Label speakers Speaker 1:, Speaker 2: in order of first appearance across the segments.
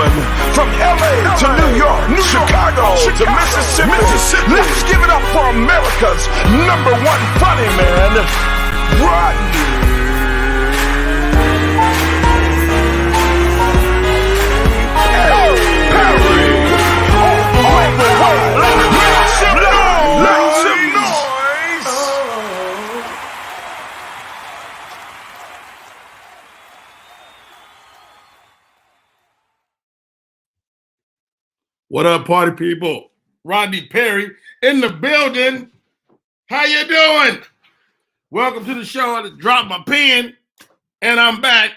Speaker 1: gentlemen, from LA to New York, Chicago to Mississippi, let's give it up for America's #1 funny man, Rodney.
Speaker 2: What up, party people? Rodney Perry in the building. How you doing? Welcome to the show. I just dropped my pen, and I'm back.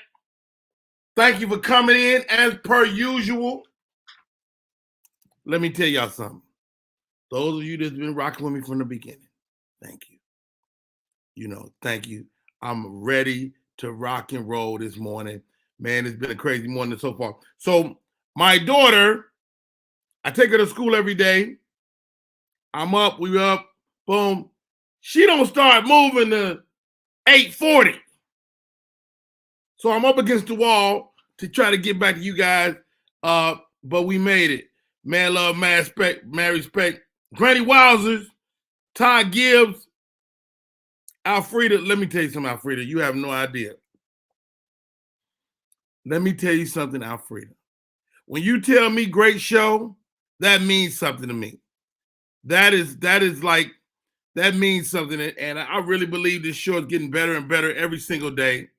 Speaker 2: Thank you for coming in, as per usual. Let me tell y'all something. Those of you that's been rocking with me from the beginning, thank you. Thank you. I'm ready to rock and roll this morning. Man, it's been a crazy morning so far. So my daughter, I take her to school every day. I'm up, we up, boom. She don't start moving to 8:40. So I'm up against the wall to try to get back to you guys. But we made it. Man love, man respect, man respect. Granny Wowzers, Todd Gibbs, Alfreda. Let me tell you something, Alfreda. You have no idea. Let me tell you something, Alfreda. When you tell me great show, that means something to me. That means something, and I really believe this show is getting better and better every single day.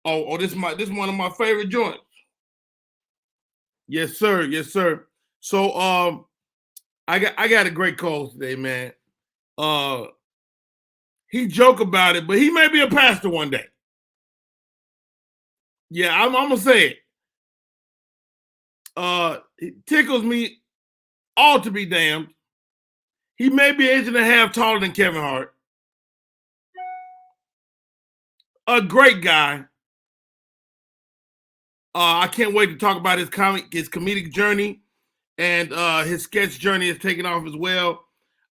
Speaker 2: Oh, this is one of my favorite joints. Yes, sir. Yes, sir. So I got a great call today, man. He joke about it, but he may be a pastor one day. Yeah, I'm gonna say it. It tickles me all to be damned. He may be an inch and a half taller than Kevin Hart. A great guy. I can't wait to talk about his comedic journey, and his sketch journey is taking off as well.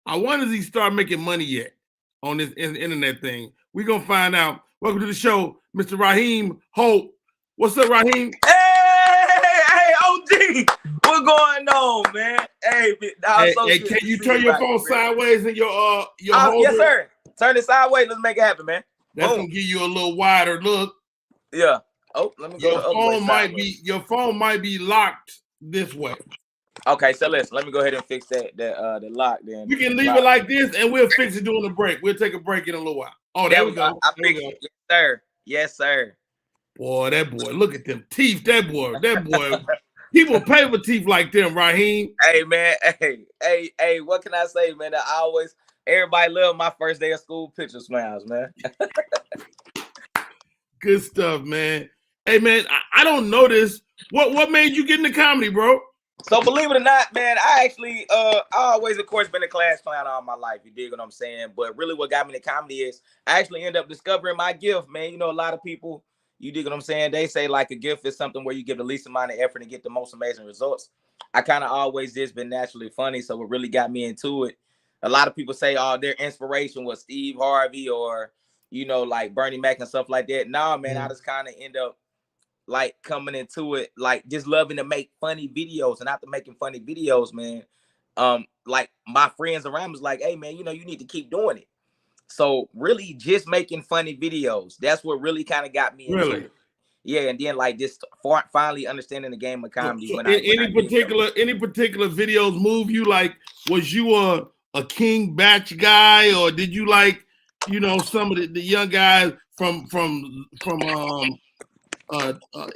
Speaker 2: I wonder if he start making money yet on this internet thing. We're gonna find out. Welcome to the show, Mr. Raheem Holt. What's up, Raheem?
Speaker 3: Hey, OG, what's going on, man? Hey,
Speaker 2: can you turn your phone sideways in your holder?
Speaker 3: Yes, sir. Turn it sideways. Let's make it happen, man.
Speaker 2: That's gonna give you a little wider look.
Speaker 3: Yeah. Oh, let me go.
Speaker 2: Your phone might be locked this way.
Speaker 3: Okay, so let me go ahead and fix the lock then.
Speaker 2: We can leave it like this, and we'll fix it during the break. We'll take a break in a little while. Oh, there we go.
Speaker 3: I fixed it. Yes, sir. Yes, sir.
Speaker 2: Boy, look at them teeth. That boy. People pay for teeth like them, Raheem.
Speaker 3: Hey, man. Hey, what can I say, man? Everybody love my first day of school picture smiles, man.
Speaker 2: Good stuff, man. Hey, man, I don't know this. What made you get into comedy, bro?
Speaker 3: So believe it or not, man, I actually I always, of course, been a class clown all my life. You dig what I'm saying? But really what got me into comedy is I actually ended up discovering my gift, man. You know, a lot of people, you dig what I'm saying? They say like a gift is something where you give the least amount of effort and get the most amazing results. I kind of always just been naturally funny, so it really got me into it. A lot of people say, oh, their inspiration was Steve Harvey or, you know, like Bernie Mac and stuff like that. Nah, man, I just kind of end up like coming into it, like just loving to make funny videos. And after making funny videos, man, like my friends around was like, hey, man, you know, you need to keep doing it. So really just making funny videos. That's what really kind of got me into it. Yeah, and then like just finally understanding the game of comedy.
Speaker 2: So any particular videos move you? Like, was you a King Batch guy, or did you like, you know, some of the young guys from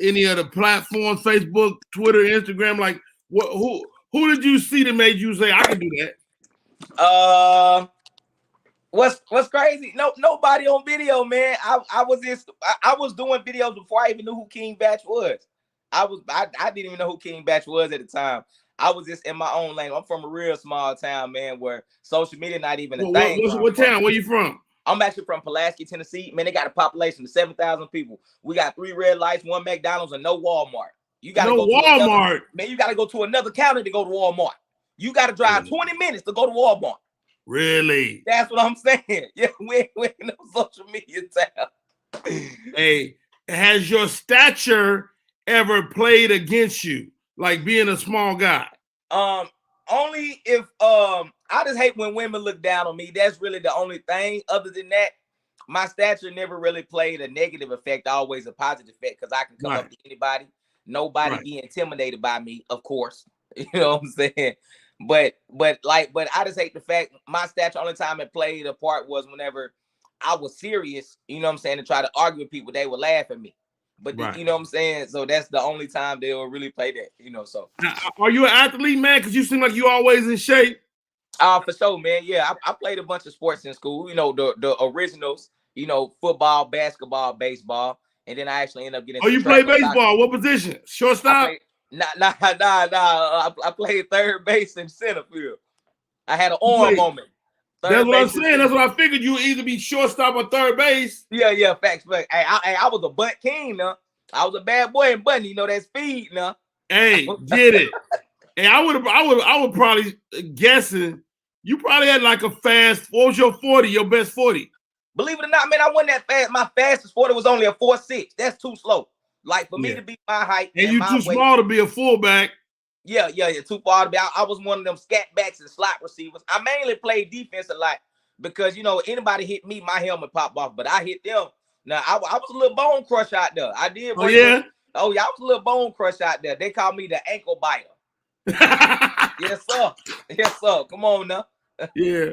Speaker 2: any of the platforms, Facebook, Twitter, Instagram? Like, who did you see that made you say I can do that?
Speaker 3: What's crazy? Nobody on video, man. I was doing videos before I even knew who King Batch was. I didn't even know who King Batch was at the time. I was just in my own lane. I'm from a real small town, man, where social media not even a thing.
Speaker 2: What town? Where you from?
Speaker 3: I'm actually from Pulaski, Tennessee. Man, they got a population of 7,000 people. We got 3 red lights, 1 McDonald's, and no Walmart. You got to go
Speaker 2: Walmart.
Speaker 3: Man, you got to go to another county to go to Walmart. You got to drive 20 minutes to go to Walmart.
Speaker 2: Really?
Speaker 3: That's what I'm saying. Yeah, we're in no social media town.
Speaker 2: Hey, has your stature ever played against you, like being a small guy?
Speaker 3: Only if I just hate when women look down on me. That's really the only thing. Other than that, my stature never really played a negative effect, always a positive effect, because I can come up to anybody, nobody be intimidated by me, of course. You know what I'm saying? But I just hate the fact my stature only time it played a part was whenever I was serious, you know what I'm saying, to try to argue with people, they would laugh at me. But you know what I'm saying? So that's the only time they'll really play that, you know. So
Speaker 2: now, are you an athlete, man? Because you seem like you always in shape.
Speaker 3: For sure, man. Yeah, I played a bunch of sports in school, you know, the originals, you know, football, basketball, baseball. And then I actually ended up getting
Speaker 2: you play baseball. What position? Shortstop?
Speaker 3: Nah. I played third base and center field. I had an arm on me.
Speaker 2: That's what I'm saying. That's what I figured. You would either be shortstop or third base.
Speaker 3: Yeah, facts. Hey, I was a butt king now. I was a bad boy in button. You know that speed now.
Speaker 2: Hey, get it. Hey, I would probably guessing you probably had like a fast. What was your 40? Your best 40?
Speaker 3: Believe it or not, man, I wasn't that fast. My fastest 40 was only a 4.6. That's too slow. Like for me to be my height
Speaker 2: and you too small to be a fullback.
Speaker 3: Yeah, too far to be. I was one of them scat backs and slot receivers. I mainly played defense a lot because, you know, anybody hit me, my helmet pop off. But I hit them. Now, I was a little bone crush out there. I did.
Speaker 2: Oh, yeah?
Speaker 3: I was a little bone crush out there. They called me the ankle biter. Yes, sir. Come on now.
Speaker 2: Yeah.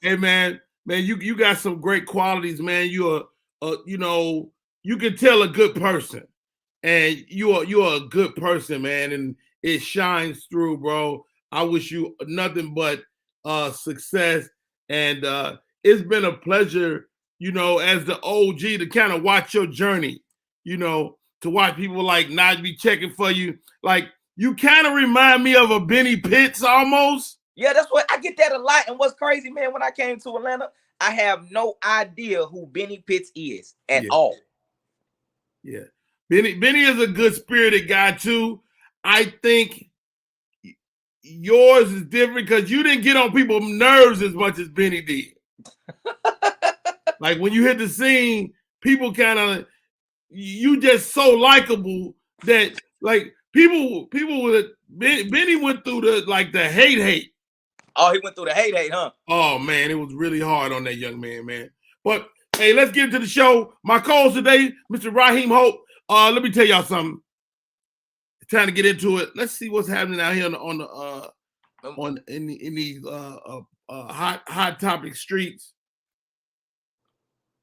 Speaker 2: Hey, man, you got some great qualities, man. You're you know, you can tell a good person. And you're a good person, man. And it shines through, bro. I wish you nothing but success. And it's been a pleasure, you know, as the OG to kind of watch your journey, you know, to watch people like not be checking for you. Like, you kind of remind me of a Benny Pitts almost.
Speaker 3: Yeah, that's what I get that a lot. And what's crazy, man, when I came to Atlanta, I have no idea who Benny Pitts is at all.
Speaker 2: Yeah. Benny is a good spirited guy too. I think yours is different because you didn't get on people's nerves as much as Benny did. Like when you hit the scene, people kind of, you just so likable that like people with Benny went through the hate.
Speaker 3: Oh, he went through the hate, huh?
Speaker 2: Oh man, it was really hard on that young man. But hey, let's get into the show. My co-host today, Mr. Raheem Holt. Let me tell y'all something. It's time to get into it. Let's see what's happening out here in these hot topic streets.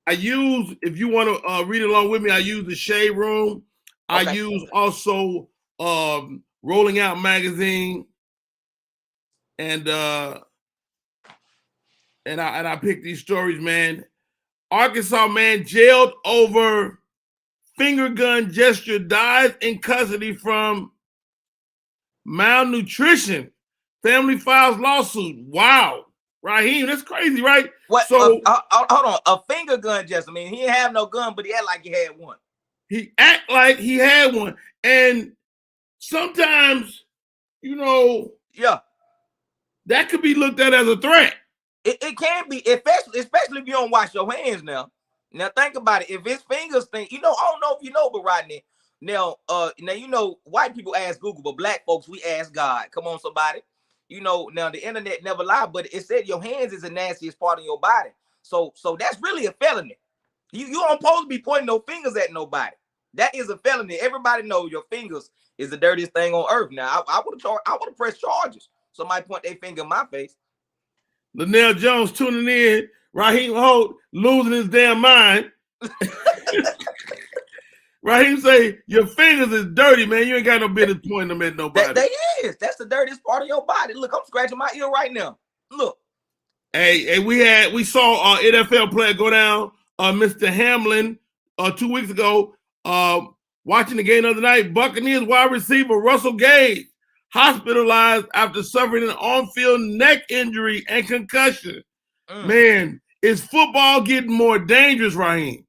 Speaker 2: I use, if you want to read along with me, I use the Shade Room. Okay. I use also Rolling Out Magazine, and I picked these stories, man. Arkansas man jailed over finger gun gesture, dies in custody from malnutrition. Family files lawsuit. Wow. Raheem, that's crazy, right?
Speaker 3: What? So hold on. A finger gun gesture. I mean, he didn't have no gun, but he act like he had one.
Speaker 2: He act like he had one. And sometimes, you know, that could be looked at as a threat.
Speaker 3: It can be, especially if you don't wash your hands now. Now think about it. If his fingers think, you know, I don't know if you know, but Rodney, now you know, white people ask Google, but black folks, we ask God. Come on, somebody. You know, now the internet never lied, but it said your hands is the nastiest part of your body. So that's really a felony. You don't supposed to be pointing no fingers at nobody. That is a felony. Everybody knows your fingers is the dirtiest thing on earth. Now I would have pressed charges. Somebody point their finger in my face.
Speaker 2: Linnell Jones tuning in. Raheem Holt losing his damn mind. Raheem say your fingers is dirty, man. You ain't got no business pointing them at nobody.
Speaker 3: They is. That's the dirtiest part of your body. Look, I'm scratching my ear right now. Look.
Speaker 2: Hey, we saw NFL player go down. Mr. Hamlin 2 weeks ago. Watching the game the other night, Buccaneers wide receiver Russell Gage hospitalized after suffering an on-field neck injury and concussion. Man, is football getting more dangerous, Raheem?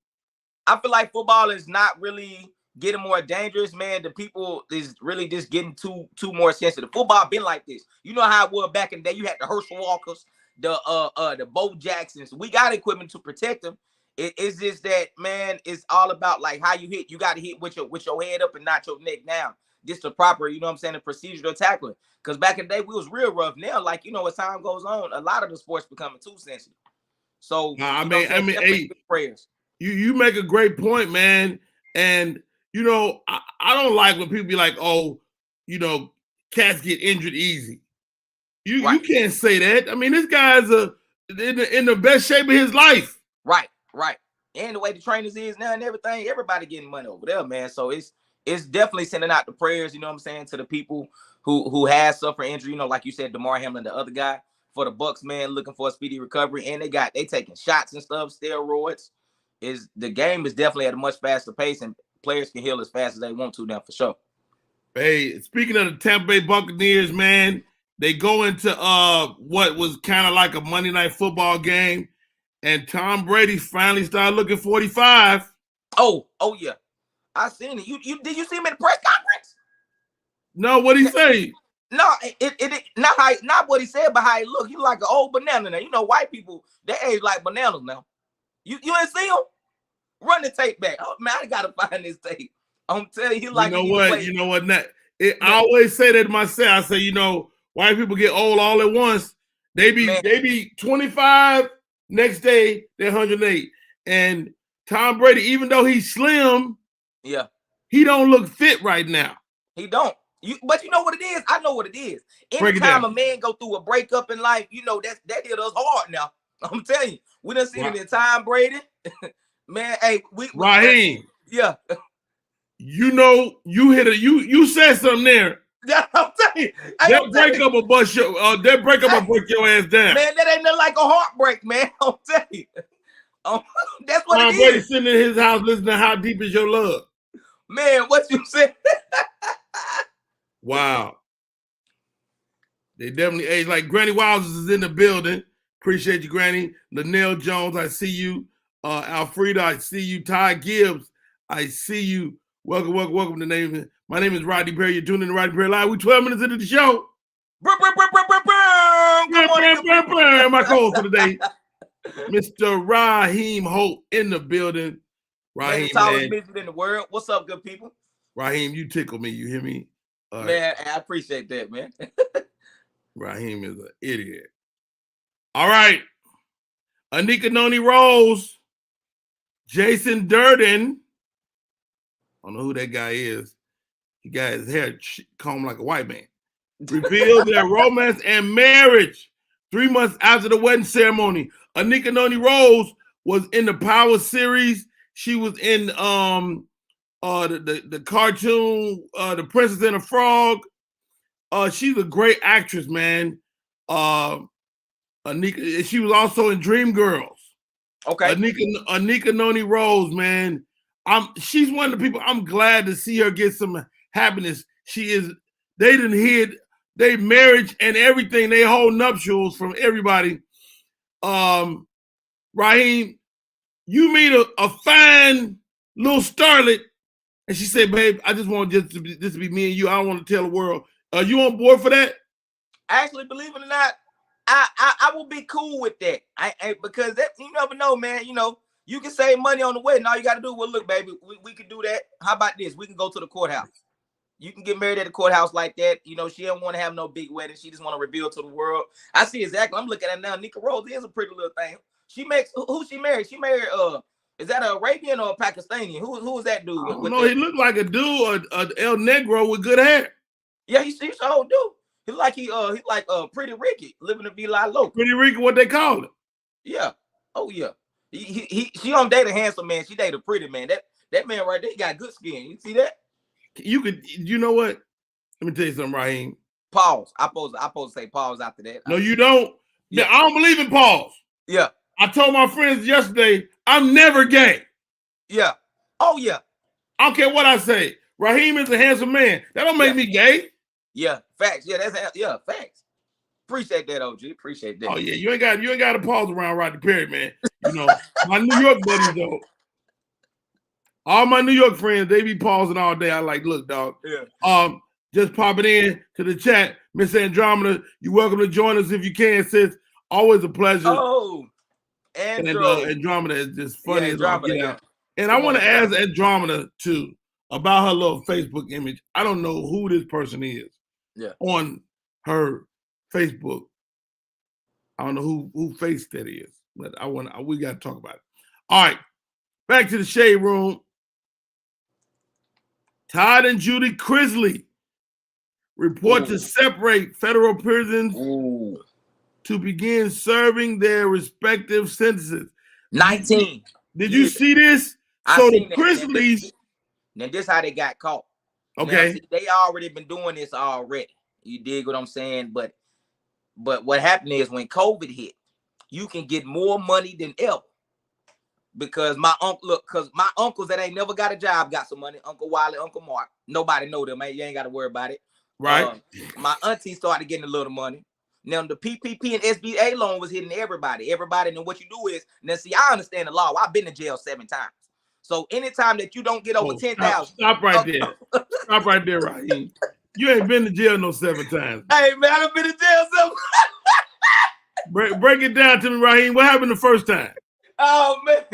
Speaker 3: I feel like football is not really getting more dangerous, man. The people is really just getting too more sensitive. Football been like this. You know how it was back in the day. You had the Herschel Walkers, the Bo Jacksons. We got equipment to protect them. It's just that, man, it's all about like how you hit. You got to hit with your head up and not your neck down. This the proper, you know what I'm saying, the procedural tackling. Because back in the day, we was real rough. Now, like, you know, as time goes on, a lot of the sports becoming too sensitive. So,
Speaker 2: I
Speaker 3: you know
Speaker 2: mean,
Speaker 3: what I'm saying?
Speaker 2: hey,
Speaker 3: prayers.
Speaker 2: you make a great point, man. And, you know, I don't like when people be like, oh, you know, cats get injured easy. You can't say that. I mean, this guy's in the best shape of his life.
Speaker 3: Right. And the way the trainers is now and everything, everybody getting money over there, man. So it's definitely sending out the prayers, you know what I'm saying, to the people who has suffered injury, you know, like you said, DeMar Hamlin, the other guy, for the Bucks, man, looking for a speedy recovery. And they taking shots and stuff, steroids. The game is definitely at a much faster pace, and players can heal as fast as they want to now, for sure.
Speaker 2: Hey, speaking of the Tampa Bay Buccaneers, man, they go into what was kind of like a Monday Night Football game, and Tom Brady finally started looking 45.
Speaker 3: Oh yeah, I seen it. You did you see him at the press conference?
Speaker 2: No, what'd he say?
Speaker 3: No, it not what he said, but how he looked. He like an old banana now. You know, white people, they age like bananas now. You ain't see him? Run the tape back. Oh man, I gotta find this tape. I'm telling you, like,
Speaker 2: you know what? I always say that to myself. I say, you know, white people get old all at once. They be 25. Next day they're 108. And Tom Brady, even though he's slim,
Speaker 3: yeah,
Speaker 2: he don't look fit right now.
Speaker 3: He don't. But you know what it is? I know what it is. Anytime a man go through a breakup in life, you know that hit us hard now. I'm telling you, we done seen it in Tom Brady. Man, hey,
Speaker 2: Raheem.
Speaker 3: Yeah.
Speaker 2: You know, you said something there.
Speaker 3: I'm telling you.
Speaker 2: That breakup will break your ass down.
Speaker 3: Man, that ain't nothing like a heartbreak, man. I'm telling you. That's what
Speaker 2: Tom
Speaker 3: it
Speaker 2: Brady
Speaker 3: is.
Speaker 2: sitting in his house listening to How Deep Is Your Love.
Speaker 3: Man, what you said?
Speaker 2: Wow. They definitely age. Like Granny Wowzers is in the building. Appreciate you, Granny. Linnell Jones, I see you. Alfreda, I see you. Ty Gibbs, I see you. Welcome to the name. My name is Rodney Perry. You're tuning in to Rodney Perry Live. We're 12 minutes into the show. My co-host for today, Mr. Raheem Holt in the building. Raheem,
Speaker 3: man, the tallest midget in the world. What's up, good people?
Speaker 2: Raheem, you tickle me. You hear me?
Speaker 3: Man, I appreciate that, man.
Speaker 2: Raheem is an idiot. All right. Anika Noni Rose, Jason Durden. I don't know who that guy is. He got his hair combed like a white man. Revealed their romance and marriage 3 months after the wedding ceremony. Anika Noni Rose was in the Power series. She was in the cartoon, The Princess and the Frog. She's a great actress, man. Anika, she was also in Dreamgirls.
Speaker 3: Okay.
Speaker 2: Anika Noni Rose, man. She's one of the people I'm glad to see her get some happiness. They didn't hear their marriage and everything, they whole nuptials from everybody. Raheem, you meet a fine little starlet, and she said, babe, I just want this to be me and you. I don't want to tell the world. Are you on board for that?
Speaker 3: Actually, believe it or not, I will be cool with that. Because that, you never know, man. You know, you can save money on the wedding. All you got to do, well, look, baby, we can do that. How about this? We can go to the courthouse. You can get married at the courthouse like that. You know, she don't want to have no big wedding. She just want to reveal to the world. I see exactly. I'm looking at it now. Nika Rose is a pretty little thing. Who she married? She married, is that an Arabian or a Pakistani? Who is that dude?
Speaker 2: No, he looked like a dude, El Negro with good hair.
Speaker 3: Yeah, he's a whole dude. He like Pretty Ricky, living in Villa Low.
Speaker 2: Pretty Ricky, what they call it?
Speaker 3: Yeah. Oh yeah. She don't date a handsome man. She date a pretty man. That man right there, he got good skin. You see that?
Speaker 2: You know what? Let me tell you something, Raheem.
Speaker 3: Pause. I supposed to say pause after that.
Speaker 2: No, you don't. Yeah, I don't believe in pause.
Speaker 3: Yeah.
Speaker 2: I told my friends yesterday, I'm never gay.
Speaker 3: Yeah. Oh yeah.
Speaker 2: I don't care what I say. Raheem is a handsome man. That don't make me gay.
Speaker 3: Yeah, facts. Yeah, facts. Appreciate that, OG. Appreciate that.
Speaker 2: Oh yeah, you ain't got to pause around Rodney Perry, man. You know, my New York buddies though. All my New York friends, they be pausing all day. I like, look, dog.
Speaker 3: Yeah.
Speaker 2: Just pop it in to the chat. Miss Andromeda, you're welcome to join us if you can, sis. Always a pleasure.
Speaker 3: Oh.
Speaker 2: Andromeda is just funny as all get out. And I want to ask Andromeda too about her little Facebook image. I don't know who this person is on her Facebook. I don't know who face that is, but we got to talk about it. All right, back to the Shade Room. Todd and Judy Crisley report to separate federal prisons to begin serving their respective sentences.
Speaker 3: 19.
Speaker 2: Did you see this? So the Crisleys.
Speaker 3: Now this how they got caught.
Speaker 2: Okay.
Speaker 3: Now, see, they already been doing this already. You dig what I'm saying? But what happened is when COVID hit, you can get more money than ever. Because my uncles that ain't never got a job got some money. Uncle Wiley, Uncle Mark. Nobody know them, man. You ain't got to worry about it.
Speaker 2: Right.
Speaker 3: My auntie started getting a little money. Now the PPP and SBA loan was hitting everybody. And what you do is, now see, I understand the law. I've been to jail 7 times. So anytime that you don't get over 10,000.
Speaker 2: Stop right there. Stop right there, Raheem. You ain't been to jail no 7 times.
Speaker 3: Hey, man, I've been to jail 7
Speaker 2: break it down to me, Raheem. What happened the first time?
Speaker 3: Oh, man.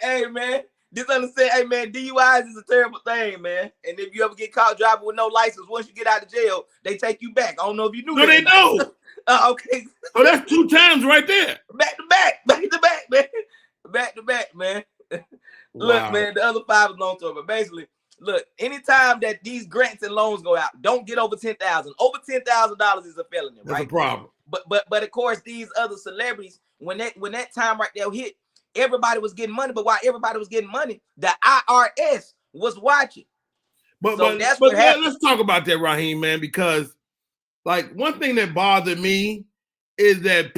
Speaker 3: Hey, man. Just understand, hey, man, DUIs is a terrible thing, man. And if you ever get caught driving with no license, once you get out of jail, they take you back. I don't know if you knew that.
Speaker 2: No, they don't.
Speaker 3: Okay.
Speaker 2: So that's 2 times right there.
Speaker 3: Back to back, man. Back to back, man. Look, man, the other 5 is long story, but basically, look, anytime that these grants and loans go out, don't get over 10,000. Over $10,000 is a felony, right?
Speaker 2: That's a problem.
Speaker 3: But of course, these other celebrities, when that time right there hit, everybody was getting money. But while everybody was getting money, the IRS was watching.
Speaker 2: But let's talk about that, Raheem, man, because like one thing that bothered me is that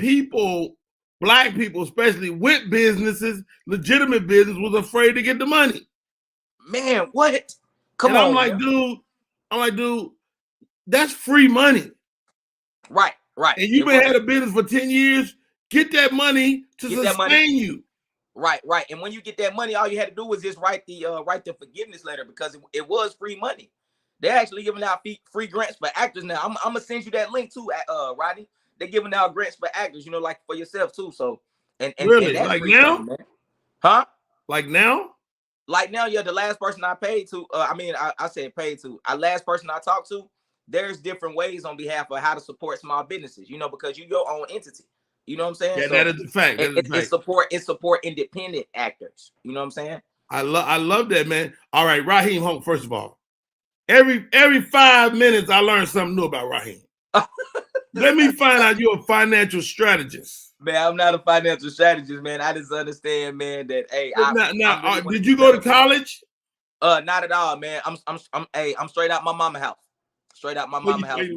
Speaker 2: Black people, especially with businesses, legitimate business, was afraid to get the money.
Speaker 3: Man, what? Come on.
Speaker 2: I'm like, dude, that's free money.
Speaker 3: Right.
Speaker 2: And you've been had a business for 10 years. Get that money to sustain you.
Speaker 3: Right. And when you get that money, all you had to do was just write the forgiveness letter because it was free money. They're actually giving out free grants for actors now. I'm gonna send you that link too, Rodney. They're giving out grants for actors, like for yourself too. So and
Speaker 2: really,
Speaker 3: and
Speaker 2: like now,
Speaker 3: money, huh?
Speaker 2: Like now,
Speaker 3: yeah. The last person I paid to, I said paid to. Last person I talked to, there's different ways on behalf of how to support small businesses. Because you're your own entity. You know what I'm saying?
Speaker 2: Yeah, so that is the fact.
Speaker 3: It support independent actors. You know what I'm saying?
Speaker 2: I love that, man. All right, Raheem Holt. First of all, every 5 minutes I learn something new about Raheem. Let me find out you're a financial strategist.
Speaker 3: Man, I'm not a financial strategist, man. I just understand, man, that
Speaker 2: did you go to college?
Speaker 3: Not at all, man. I'm straight out my mama house. Straight out my mama house.
Speaker 2: Wait a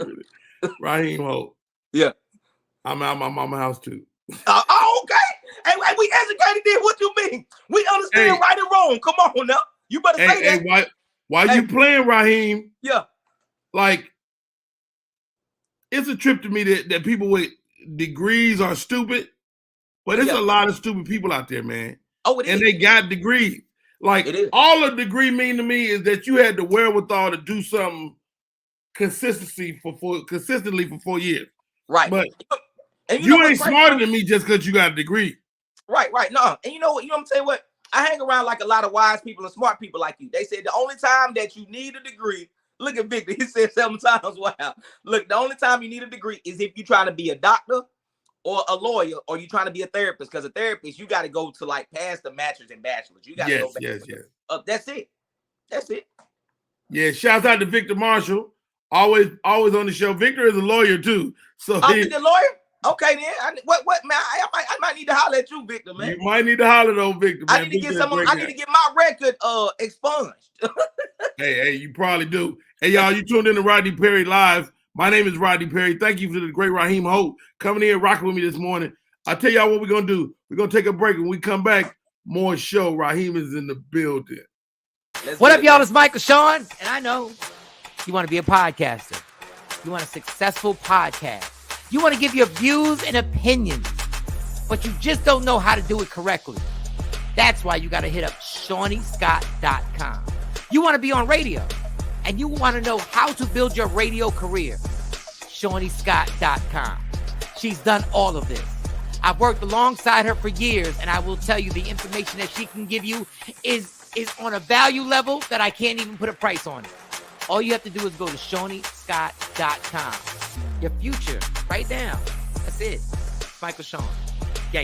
Speaker 2: minute. Raheem Holt.
Speaker 3: Yeah.
Speaker 2: I'm out my mama house too.
Speaker 3: Okay. Hey, we educated then. What you mean? We understand right and wrong. Come on now. You better say that.
Speaker 2: Why you playing, Raheem?
Speaker 3: Yeah.
Speaker 2: Like, it's a trip to me that people with degrees are stupid, but it's a lot of stupid people out there, man.
Speaker 3: Oh, it is.
Speaker 2: And they got degrees. Like, all a degree mean to me is that you had the wherewithal to do something consistently for 4 years.
Speaker 3: Right.
Speaker 2: But you ain't smarter than me just because you got a degree.
Speaker 3: Right. No. And you know what I'm saying? What? I hang around like a lot of wise people and smart people like you. They said the only time that you need a degree, look at Victor, he said 7 times, wow. Look, the only time you need a degree is if you're trying to be a doctor or a lawyer or you're trying to be a therapist. Because a therapist, you got to go to like past the master's and bachelor's. You got to go back. Yes. That's it.
Speaker 2: Yeah, shouts out to Victor Marshall. Always on the show. Victor is a lawyer too. So
Speaker 3: he's a lawyer? Okay, then. What man? I might need to holler at you, Victor, man.
Speaker 2: You might need to holler though, Victor. Man.
Speaker 3: I need to get my record expunged.
Speaker 2: Hey, you probably do. Hey, y'all, you tuned in to Rodney Perry Live. My name is Rodney Perry. Thank you for the great Raheem Holt coming in rocking with me this morning. I'll tell y'all what we're gonna do. We're gonna take a break. When we come back, more show. Raheem is in the building.
Speaker 4: What up, y'all? It's Michael Sean, and I know you want to be a podcaster. You want a successful podcast. You want to give your views and opinions, but you just don't know how to do it correctly. That's why you got to hit up ShawneeScott.com. You want to be on radio, and you want to know how to build your radio career. ShawneeScott.com. She's done all of this. I've worked alongside her for years, and I will tell you the information that she can give you is on a value level that I can't even put a price on it. All you have to do is go to ShawneeScott.com. Your future, right now. That's it. Michael Sean. Yeah.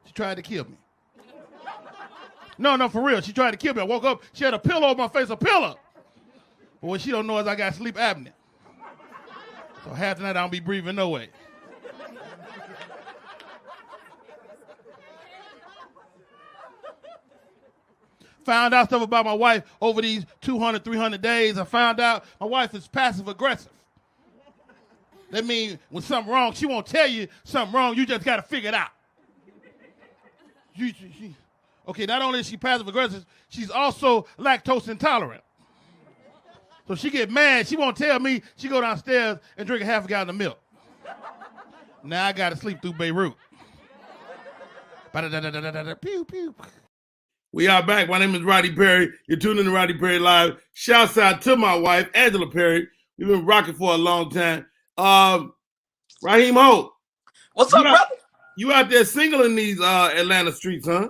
Speaker 2: She tried to kill me. No, for real. She tried to kill me. I woke up, she had a pillow on my face, a pillow. But what she don't know is I got sleep apnea. So half the night I don't be breathing no way. Found out stuff about my wife over these 200, 300 days. I found out my wife is passive aggressive. That means when something wrong, she won't tell you something wrong. You just got to figure it out. Okay, not only is she passive aggressive, she's also lactose intolerant. So she get mad, she won't tell me, she go downstairs and drink a half a gallon of milk. Now I gotta sleep through Beirut. Pew, pew. We are back. My name is Roddy Perry. You're tuning in to Roddy Perry Live. Shouts out to my wife, Angela Perry. We've been rocking for a long time. Raheem Holt.
Speaker 3: What's up, brother?
Speaker 2: You out there single in these Atlanta streets, huh?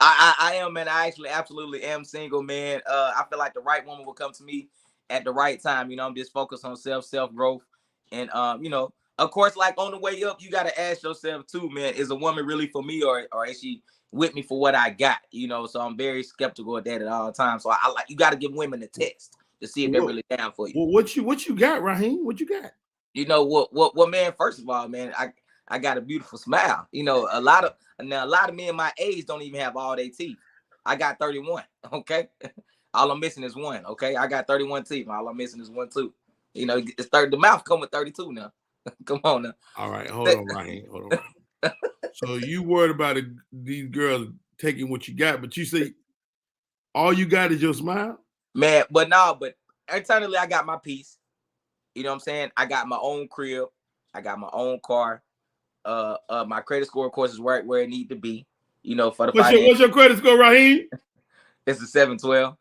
Speaker 3: I am, man. I actually absolutely am single, man. I feel like the right woman will come to me at the right time. You know, I'm just focused on self-growth. And, you know, of course, like on the way up, you got to ask yourself too, man, is a woman really for me or is she with me for what I got? You know, so I'm very skeptical of that at all times. So I like, you got to give women a test to see if they're really down for you.
Speaker 2: Well, what you got, Raheem? What you got?
Speaker 3: You know what, man, first of all, man, I got a beautiful smile. You know, a lot of men my age don't even have all their teeth. I got 31. Okay. All I'm missing is one. Okay. I got 31 teeth. All I'm missing is one tooth. You know, it's the mouth come with 32 now. Come on now.
Speaker 2: All right. Hold on, Raheem. Hold on. So you worried about these girls taking what you got, but you say all you got is your smile?
Speaker 3: Man, but internally I got my peace. You know what I'm saying? I got my own crib. I got my own car. My credit score, of course, is right where it need to be. You know, for the
Speaker 2: what's your credit score, Raheem?
Speaker 3: It's a 712.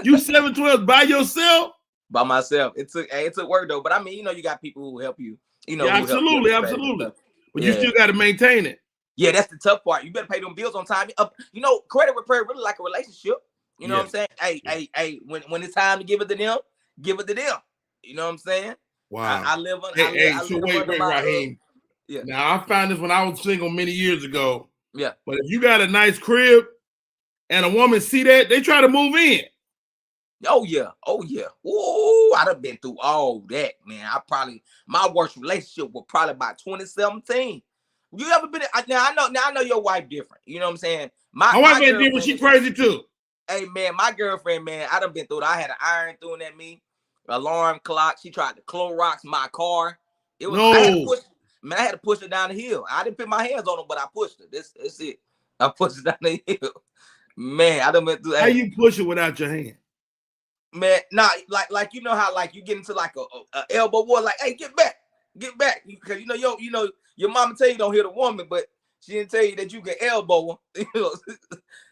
Speaker 2: You 712 by yourself?
Speaker 3: By myself. It took work though, but I mean, you know, you got people who help you. You know,
Speaker 2: yeah, absolutely. But you still got to maintain it.
Speaker 3: Yeah, that's the tough part. You better pay them bills on time. You know, credit repair really like a relationship. You know what I'm saying? Hey, when it's time to give it to them, give it to them. You know what I'm saying?
Speaker 2: Wow.
Speaker 3: I live on.
Speaker 2: Wait, Raheem.
Speaker 3: Yeah.
Speaker 2: Now I found this when I was single many years ago.
Speaker 3: Yeah.
Speaker 2: But if you got a nice crib and a woman see that, they try to move in.
Speaker 3: Oh yeah. Ooh, I done been through all that, man. My worst relationship was probably about 2017. You ever been? Now I know your wife different. You know what I'm saying?
Speaker 2: My wife ain't different. She crazy too.
Speaker 3: Hey man, my girlfriend, man, I done been through it. I had an iron thrown at me, alarm clock. She tried to Clorox my car. It was I had to push her down the hill. I didn't put my hands on her, but I pushed her. That's it. I pushed her down the hill. Man, I done been through.
Speaker 2: How you push her without your hand?
Speaker 3: Man, nah, like you know how like you get into like a elbow war, like, hey, get back, because you know your mama tell you don't hit a woman, but she didn't tell you that you can elbow her. You know,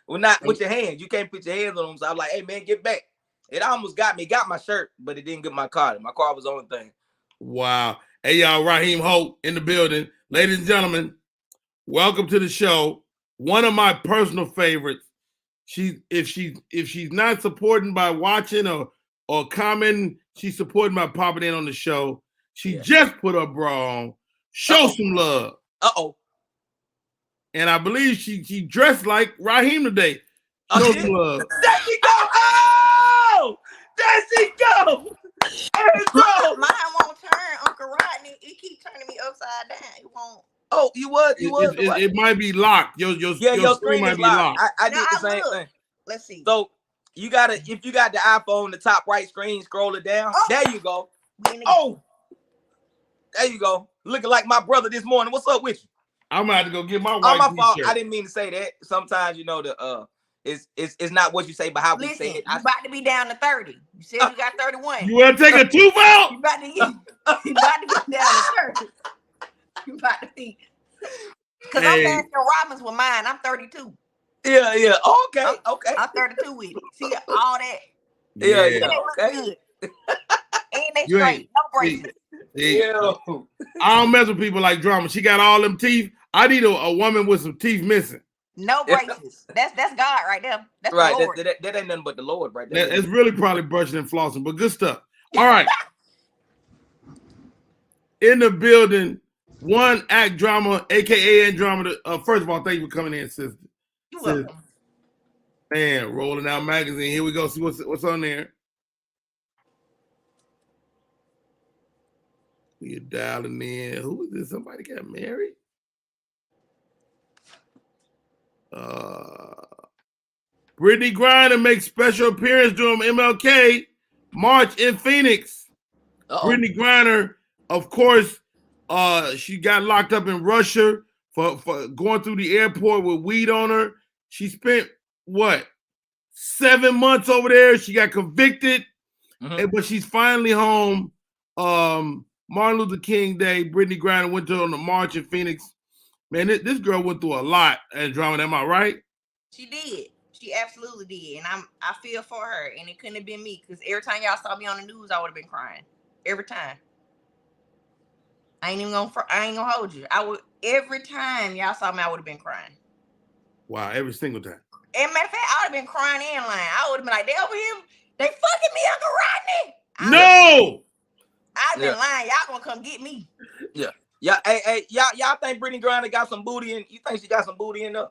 Speaker 3: well, not with your hands. You can't put your hands on them. So I'm like, hey man, get back. It almost got my shirt, but it didn't get my car. My car was the only thing.
Speaker 2: Wow. Hey y'all, Raheem Holt in the building, ladies and gentlemen. Welcome to the show. One of my personal favorites. If she's not supporting by watching or commenting, she's supporting by popping in on the show. She just put her bra on. Show some love. And I believe she dressed like Raheem today. Show some love.
Speaker 3: There she go. Oh, there she go.
Speaker 5: Mine won't turn, Uncle Rodney. It keep turning me upside down. It won't.
Speaker 3: Oh, you was.
Speaker 2: It might be locked. Your screen might be locked.
Speaker 3: I did the same thing.
Speaker 5: Let's see.
Speaker 3: So if you got the iPhone, the top right screen, scroll it down.
Speaker 5: Oh.
Speaker 3: There you go. Oh, there you go. Looking like my brother this morning. What's up with you?
Speaker 2: I'm gonna have to go get my wife.
Speaker 3: My fault. I didn't mean to say that. Sometimes you know it's not what you say, but how we say it.
Speaker 5: You about to be down to 30. You said you got 31.
Speaker 2: You want to take a tooth out?
Speaker 5: You about to get down to 30. You about to be. Because I'm Baskin Robbins with mine. I'm 32.
Speaker 3: Yeah. Okay.
Speaker 5: I'm 32 with it. See all that.
Speaker 3: Yeah.
Speaker 5: They look
Speaker 3: Okay.
Speaker 5: good. And they
Speaker 2: You
Speaker 5: straight.
Speaker 2: ain't-
Speaker 5: No braces.
Speaker 3: Yeah.
Speaker 2: I don't mess with people like Drama. She got all them teeth. I need a woman with some teeth missing.
Speaker 5: No braces. That's God right there. That's
Speaker 3: Right.
Speaker 5: the Lord.
Speaker 3: That ain't nothing but the Lord right there.
Speaker 2: It's really probably brushing and flossing, but good stuff. All right. In the building, one act Drama, aka Andromeda. First of all, thank you for coming in, sister.
Speaker 5: You're welcome.
Speaker 2: Man, rolling out magazine. Here we go. See what's on there. We're dialing in. Who is this? Somebody got married? Brittany Griner makes special appearance during MLK March in Phoenix. Brittany Griner, of course, she got locked up in Russia for going through the airport with weed on her. She spent, 7 months over there. She got convicted, but she's finally home. Martin Luther King Day, Brittany Griner went on the march in Phoenix. Man, this girl went through a lot, Andromeda. Am I right?
Speaker 5: She did. She absolutely did. And I feel for her. And it couldn't have been me. Because every time y'all saw me on the news, I would have been crying. Every time. I ain't gonna hold you. Every time y'all saw me, I would have been crying.
Speaker 2: Wow, every single time.
Speaker 5: And matter of fact, I would have been crying and lying. I would have been like, they over here, they fucking me, Uncle Rodney.
Speaker 2: No!
Speaker 5: I'd been lying. Y'all gonna come get me.
Speaker 3: Yeah. Hey, y'all think Brittany Griner got some booty in? You think she got some booty in there?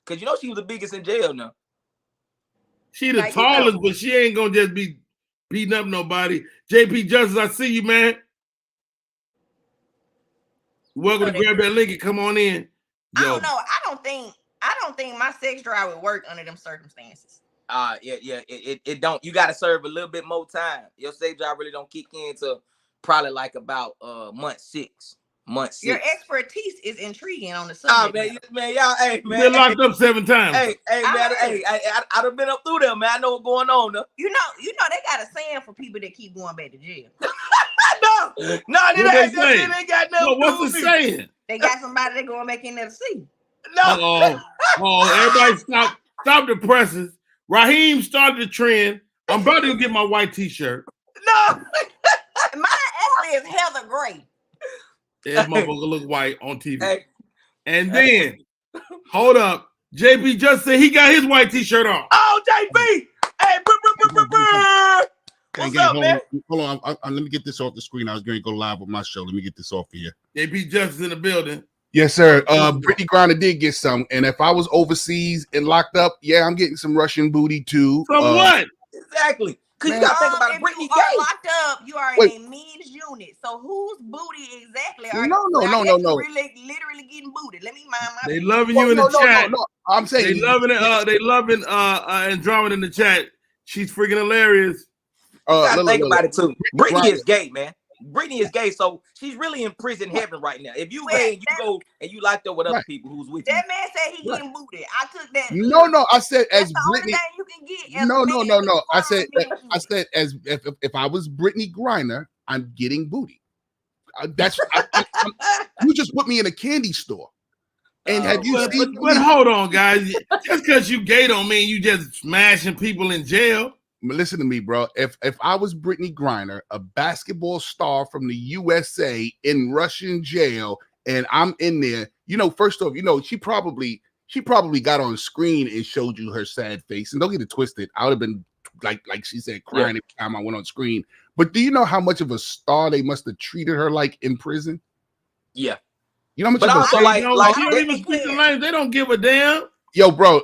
Speaker 3: Because you know she was the biggest in jail now.
Speaker 2: She the tallest, but she ain't gonna just be beating up nobody. JP Justice, I see you, man. Welcome to Grab That Link and come on in.
Speaker 5: Yo. I don't know. I don't think my sex drive would work under them circumstances.
Speaker 3: It don't. You gotta serve a little bit more time. Your sex drive really don't kick in till probably like about month six.
Speaker 5: Your expertise is intriguing on the subject.
Speaker 3: Man, y'all, hey, man.
Speaker 2: Been locked up 7 times.
Speaker 3: Hey, man, I done been up through there, man. I know what's going on though.
Speaker 5: You know, they got a saying for people that keep going back to jail.
Speaker 3: No, they ain't got no.
Speaker 2: What's the saying?
Speaker 5: They got somebody that going back in there to see.
Speaker 3: No.
Speaker 2: Everybody stop the presses. Raheem started the trend. I'm about to go get my white t-shirt.
Speaker 3: No.
Speaker 5: Mine actually is Heather Gray.
Speaker 2: This motherfucker look white on TV.
Speaker 3: Hey.
Speaker 2: And then, hold up. JP just said he got his white t-shirt on.
Speaker 3: Oh, JP! Hey, what's up, man?
Speaker 6: Hold on. Let me get this off the screen. I was going to go live with my show. Let me get this off of here.
Speaker 2: JP Justice in the building.
Speaker 6: Yes, sir. Brittany Griner did get some. And if I was overseas and locked up, yeah, I'm getting some Russian booty too.
Speaker 2: Some what?
Speaker 3: Exactly. Because you got to think about it. Brittany
Speaker 5: Gay. Locked up, you are in a men's unit. So whose booty exactly are
Speaker 6: No.
Speaker 5: literally getting booted? Let me mind my
Speaker 2: They loving you in the chat.
Speaker 6: No. I'm saying
Speaker 2: they loving Andromeda in the chat. She's freaking hilarious.
Speaker 3: You gotta think about it too. Brittany is gay, man. Brittany is gay, so she's really in prison heaven right now. If you gay and you go and you locked up with other people who's with you.
Speaker 5: That man said he getting booted. I took that.
Speaker 6: No. I said as
Speaker 5: the
Speaker 6: Brittany.
Speaker 5: Only thing you can get
Speaker 6: No. I said as if I was Brittany Griner, I'm getting booty. You just put me in a candy store. And have you seen?
Speaker 2: But hold on, guys. Just because you gay don't mean you just smashing people in jail.
Speaker 6: Listen to me, bro. If I was Brittany Griner, a basketball star from the USA in Russian jail, and I'm in there, first off, she probably got on screen and showed you her sad face. And don't get it twisted. I would have been like she said, crying every time I went on screen. But do you know how much of a star they must have treated her like in prison?
Speaker 3: Yeah.
Speaker 6: You know how much
Speaker 3: but
Speaker 6: of
Speaker 3: also
Speaker 2: they don't give a damn.
Speaker 6: Yo, bro,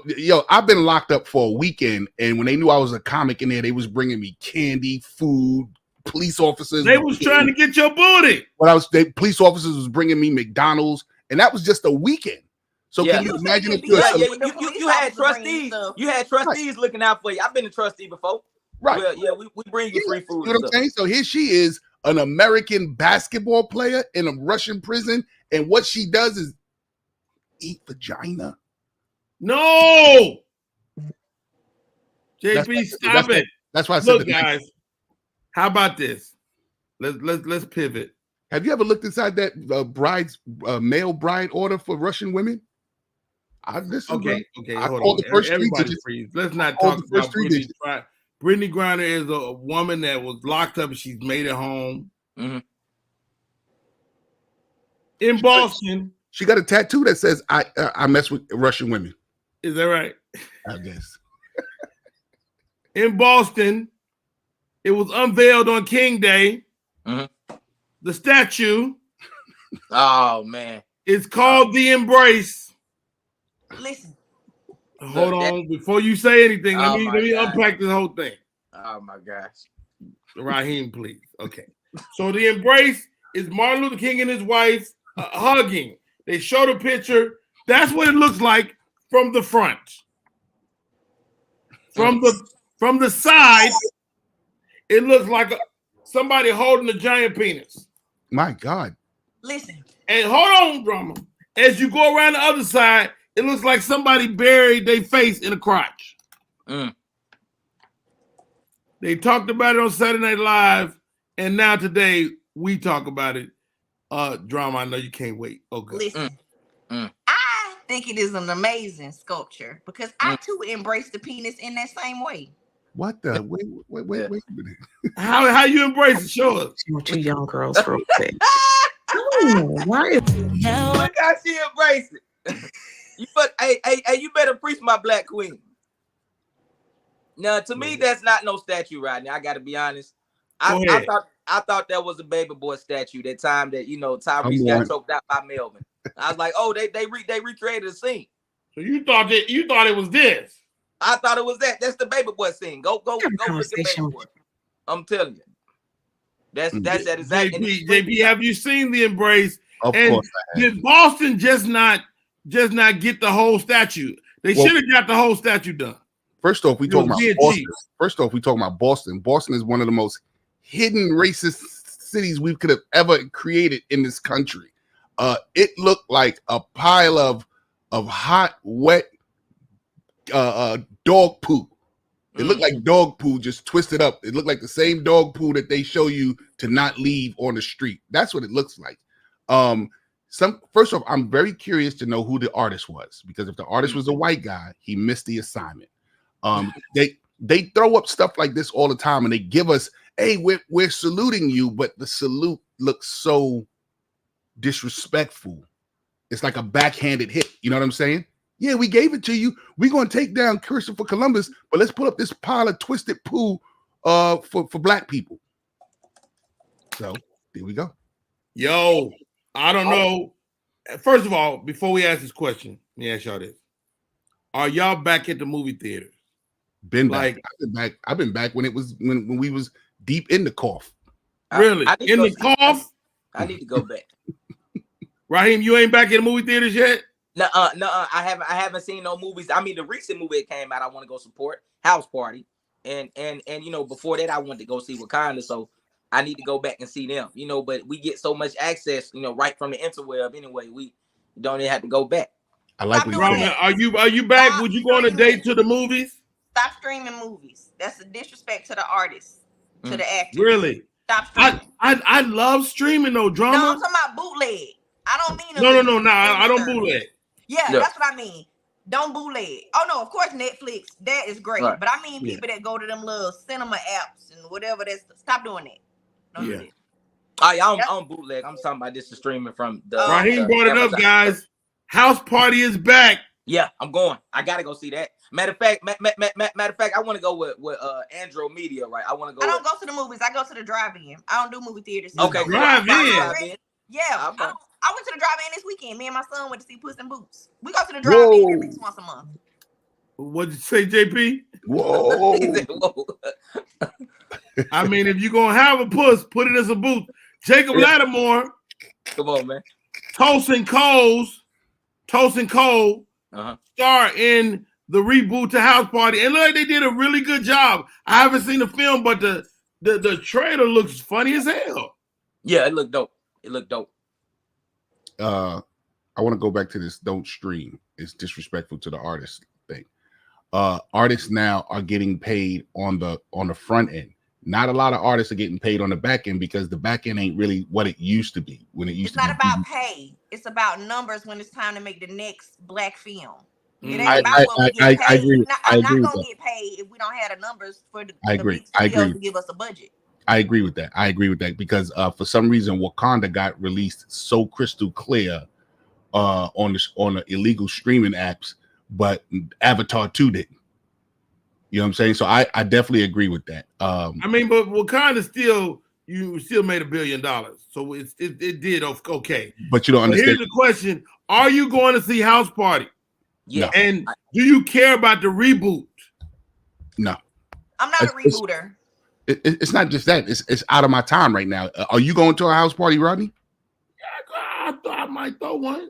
Speaker 6: I've been locked up for a weekend, and when they knew I was a comic in there, they was bringing me candy, food, police officers.
Speaker 2: They was trying to get your booty.
Speaker 6: Police officers was bringing me McDonald's, and that was just a weekend. So can you imagine if
Speaker 3: you had trustees? You had trustees looking out for you. I've been a trustee before.
Speaker 6: Right.
Speaker 3: Well, we bring you free food.
Speaker 6: You know what I'm saying? So here she is, an American basketball player in a Russian prison, and what she does is eat vagina.
Speaker 2: No, JP, stop it.
Speaker 6: That's why I said,
Speaker 2: look, guys. How about this? Let's pivot.
Speaker 6: Have you ever looked inside that male bride order for Russian women?
Speaker 2: Okay,
Speaker 6: I
Speaker 2: hold
Speaker 6: called
Speaker 2: on.
Speaker 6: the first three
Speaker 2: Everybody
Speaker 6: digits.
Speaker 2: freeze. Let's not
Speaker 6: called
Speaker 2: talk
Speaker 6: the first
Speaker 2: about
Speaker 6: three
Speaker 2: Brittany
Speaker 6: digits.
Speaker 2: Griner. Brittany Griner is a woman that was locked up and she's made it home.
Speaker 3: Mhm.
Speaker 2: In Boston.
Speaker 6: She got a tattoo that says I mess with Russian women.
Speaker 2: Is that right?
Speaker 6: I guess.
Speaker 2: In Boston, it was unveiled on King Day.
Speaker 3: Mhm.
Speaker 2: The statue
Speaker 3: Oh man.
Speaker 2: is called the Embrace.
Speaker 5: Listen,
Speaker 2: Hold
Speaker 3: Look, that-
Speaker 2: on, before you say anything, let
Speaker 3: Oh,
Speaker 2: me
Speaker 3: my God.
Speaker 2: unpack this whole thing.
Speaker 3: Oh my gosh.
Speaker 2: Raheem, please. Okay. So the Embrace is Martin Luther King and his wife hugging. They show the picture. That's what it looks like from the front. From the side, it looks like somebody holding a giant penis.
Speaker 6: My God.
Speaker 5: listen.
Speaker 2: And hold on, drama. As you go around the other side, it looks like somebody buried their face in a crotch.
Speaker 3: Mm.
Speaker 2: They talked about it on Saturday Night Live, and now today we talk about it. Drama, I know you can't wait. Okay.
Speaker 5: Listen.
Speaker 3: Mm.
Speaker 5: I think it is an amazing sculpture because I too embrace the penis in that same way.
Speaker 6: What the? Wait a minute.
Speaker 2: How you embrace it? Show us.
Speaker 7: Two young girls real quick. Oh, why is
Speaker 3: Look how she embraced it. You better preach my black queen. Now, to me, that's not no statue right now. I got to be honest. I thought that was a baby boy statue. That time that Tyrese got choked out by Melvin. I was like, oh, they recreated a scene.
Speaker 2: So you thought it was this?
Speaker 3: I thought it was that. That's the baby boy scene. Go look at baby boy. I'm telling you. That's that exact.
Speaker 2: JP, have you seen the Embrace?
Speaker 6: Of
Speaker 2: and
Speaker 6: course I have.
Speaker 2: Did Boston just not get the whole statue? They should have got the whole statue done.
Speaker 6: First off, we talking about Boston. Boston is one of the most hidden racist cities we could have ever created in this country. It looked like a pile of hot, wet dog poo. It looked like dog poo just twisted up. It looked like the same dog poo that they show you to not leave on the street. That's what it looks like. First off, I'm very curious to know who the artist was, because if the artist was a white guy, he missed the assignment. They throw up stuff like this all the time, and they give us, hey, we're saluting you, but the salute looks so disrespectful. It's like a backhanded hit. You know what I'm saying? Yeah, we gave it to you. We're gonna take down Christopher Columbus, but let's put up this pile of twisted poo for black people. So there we go.
Speaker 2: Yo, I don't know. First of all, before we ask this question, let me ask y'all this: are y'all back at the movie theaters?
Speaker 6: Been back. I've been back when it was when we was deep in the cough.
Speaker 2: Really? In the cough?
Speaker 3: I need to go back.
Speaker 2: Raheem, you ain't back in the movie theaters yet?
Speaker 3: No, I haven't seen no movies. I mean, the recent movie that came out, I want to go support, House Party, and before that, I wanted to go see Wakanda. So I need to go back and see them. But we get so much access, right from the interweb. Anyway, we don't even have to go back.
Speaker 6: I like
Speaker 5: Stop
Speaker 6: what
Speaker 5: doing that.
Speaker 2: Are you back?
Speaker 5: Stop
Speaker 2: Would you go on a date to the movies?
Speaker 5: Stop streaming movies. That's a disrespect to the artists, to the actors.
Speaker 2: Really?
Speaker 5: Stop streaming.
Speaker 2: I love streaming though, drama.
Speaker 5: No, I'm talking about bootleg. I don't mean
Speaker 2: No. I don't bootleg.
Speaker 5: Yeah, that's what I mean. Don't bootleg. Oh no, of course Netflix, that is great. Right. But I mean people that go to them little cinema apps and whatever. Stop doing that. Don't do that.
Speaker 3: Oh yeah, I'm bootleg. I'm talking about this is streaming from the.
Speaker 2: Raheem brought it up, guys. House Party is back.
Speaker 3: Yeah, I'm going. I gotta go see that. Matter of fact, I want to go with Andro Media, right? I want to go.
Speaker 5: I don't go to the movies. I go to the drive-in. I don't do movie theaters.
Speaker 3: Okay,
Speaker 2: drive-in.
Speaker 5: Yeah, I went to the drive-in this weekend. Me and my son went to see Puss in Boots. We go to the drive-in at least once a month.
Speaker 2: What'd you say, JP?
Speaker 6: Whoa.
Speaker 2: I mean, if you're gonna have a puss, put it as a boot. Jacob Lattimore.
Speaker 3: Come on, man.
Speaker 2: Toast and Cole star in the reboot to House Party, and look, they did a really good job. I haven't seen the film, but the trailer looks funny as hell.
Speaker 3: Yeah, it looked dope.
Speaker 6: I want to go back to this don't stream. It's disrespectful to the artist thing. Artists now are getting paid on the front end. Not a lot of artists are getting paid on the back end because the back end ain't really what it used to be when it used
Speaker 5: It's
Speaker 6: to be.
Speaker 5: not about pay. It's about numbers when it's time to make the next black film. It ain't
Speaker 6: I
Speaker 5: about what we get paid.
Speaker 6: agree.
Speaker 5: I'm not gonna get paid if we don't have the numbers for the big studios to give us a budget.
Speaker 6: I agree with that. I agree with that because for some reason Wakanda got released so crystal clear on the illegal streaming apps, but Avatar 2 didn't. You know what I'm saying? So I definitely agree with that.
Speaker 2: I mean, but Wakanda still made $1 billion, so it did okay.
Speaker 6: But you don't understand.
Speaker 2: Here's the question: are you going to see House Party?
Speaker 3: Yeah.
Speaker 2: And do you care about the reboot?
Speaker 6: No.
Speaker 5: I'm not a rebooter.
Speaker 6: It's not just that. It's out of my time right now. Are you going to a house party, Rodney?
Speaker 2: Yeah, I thought I might throw one.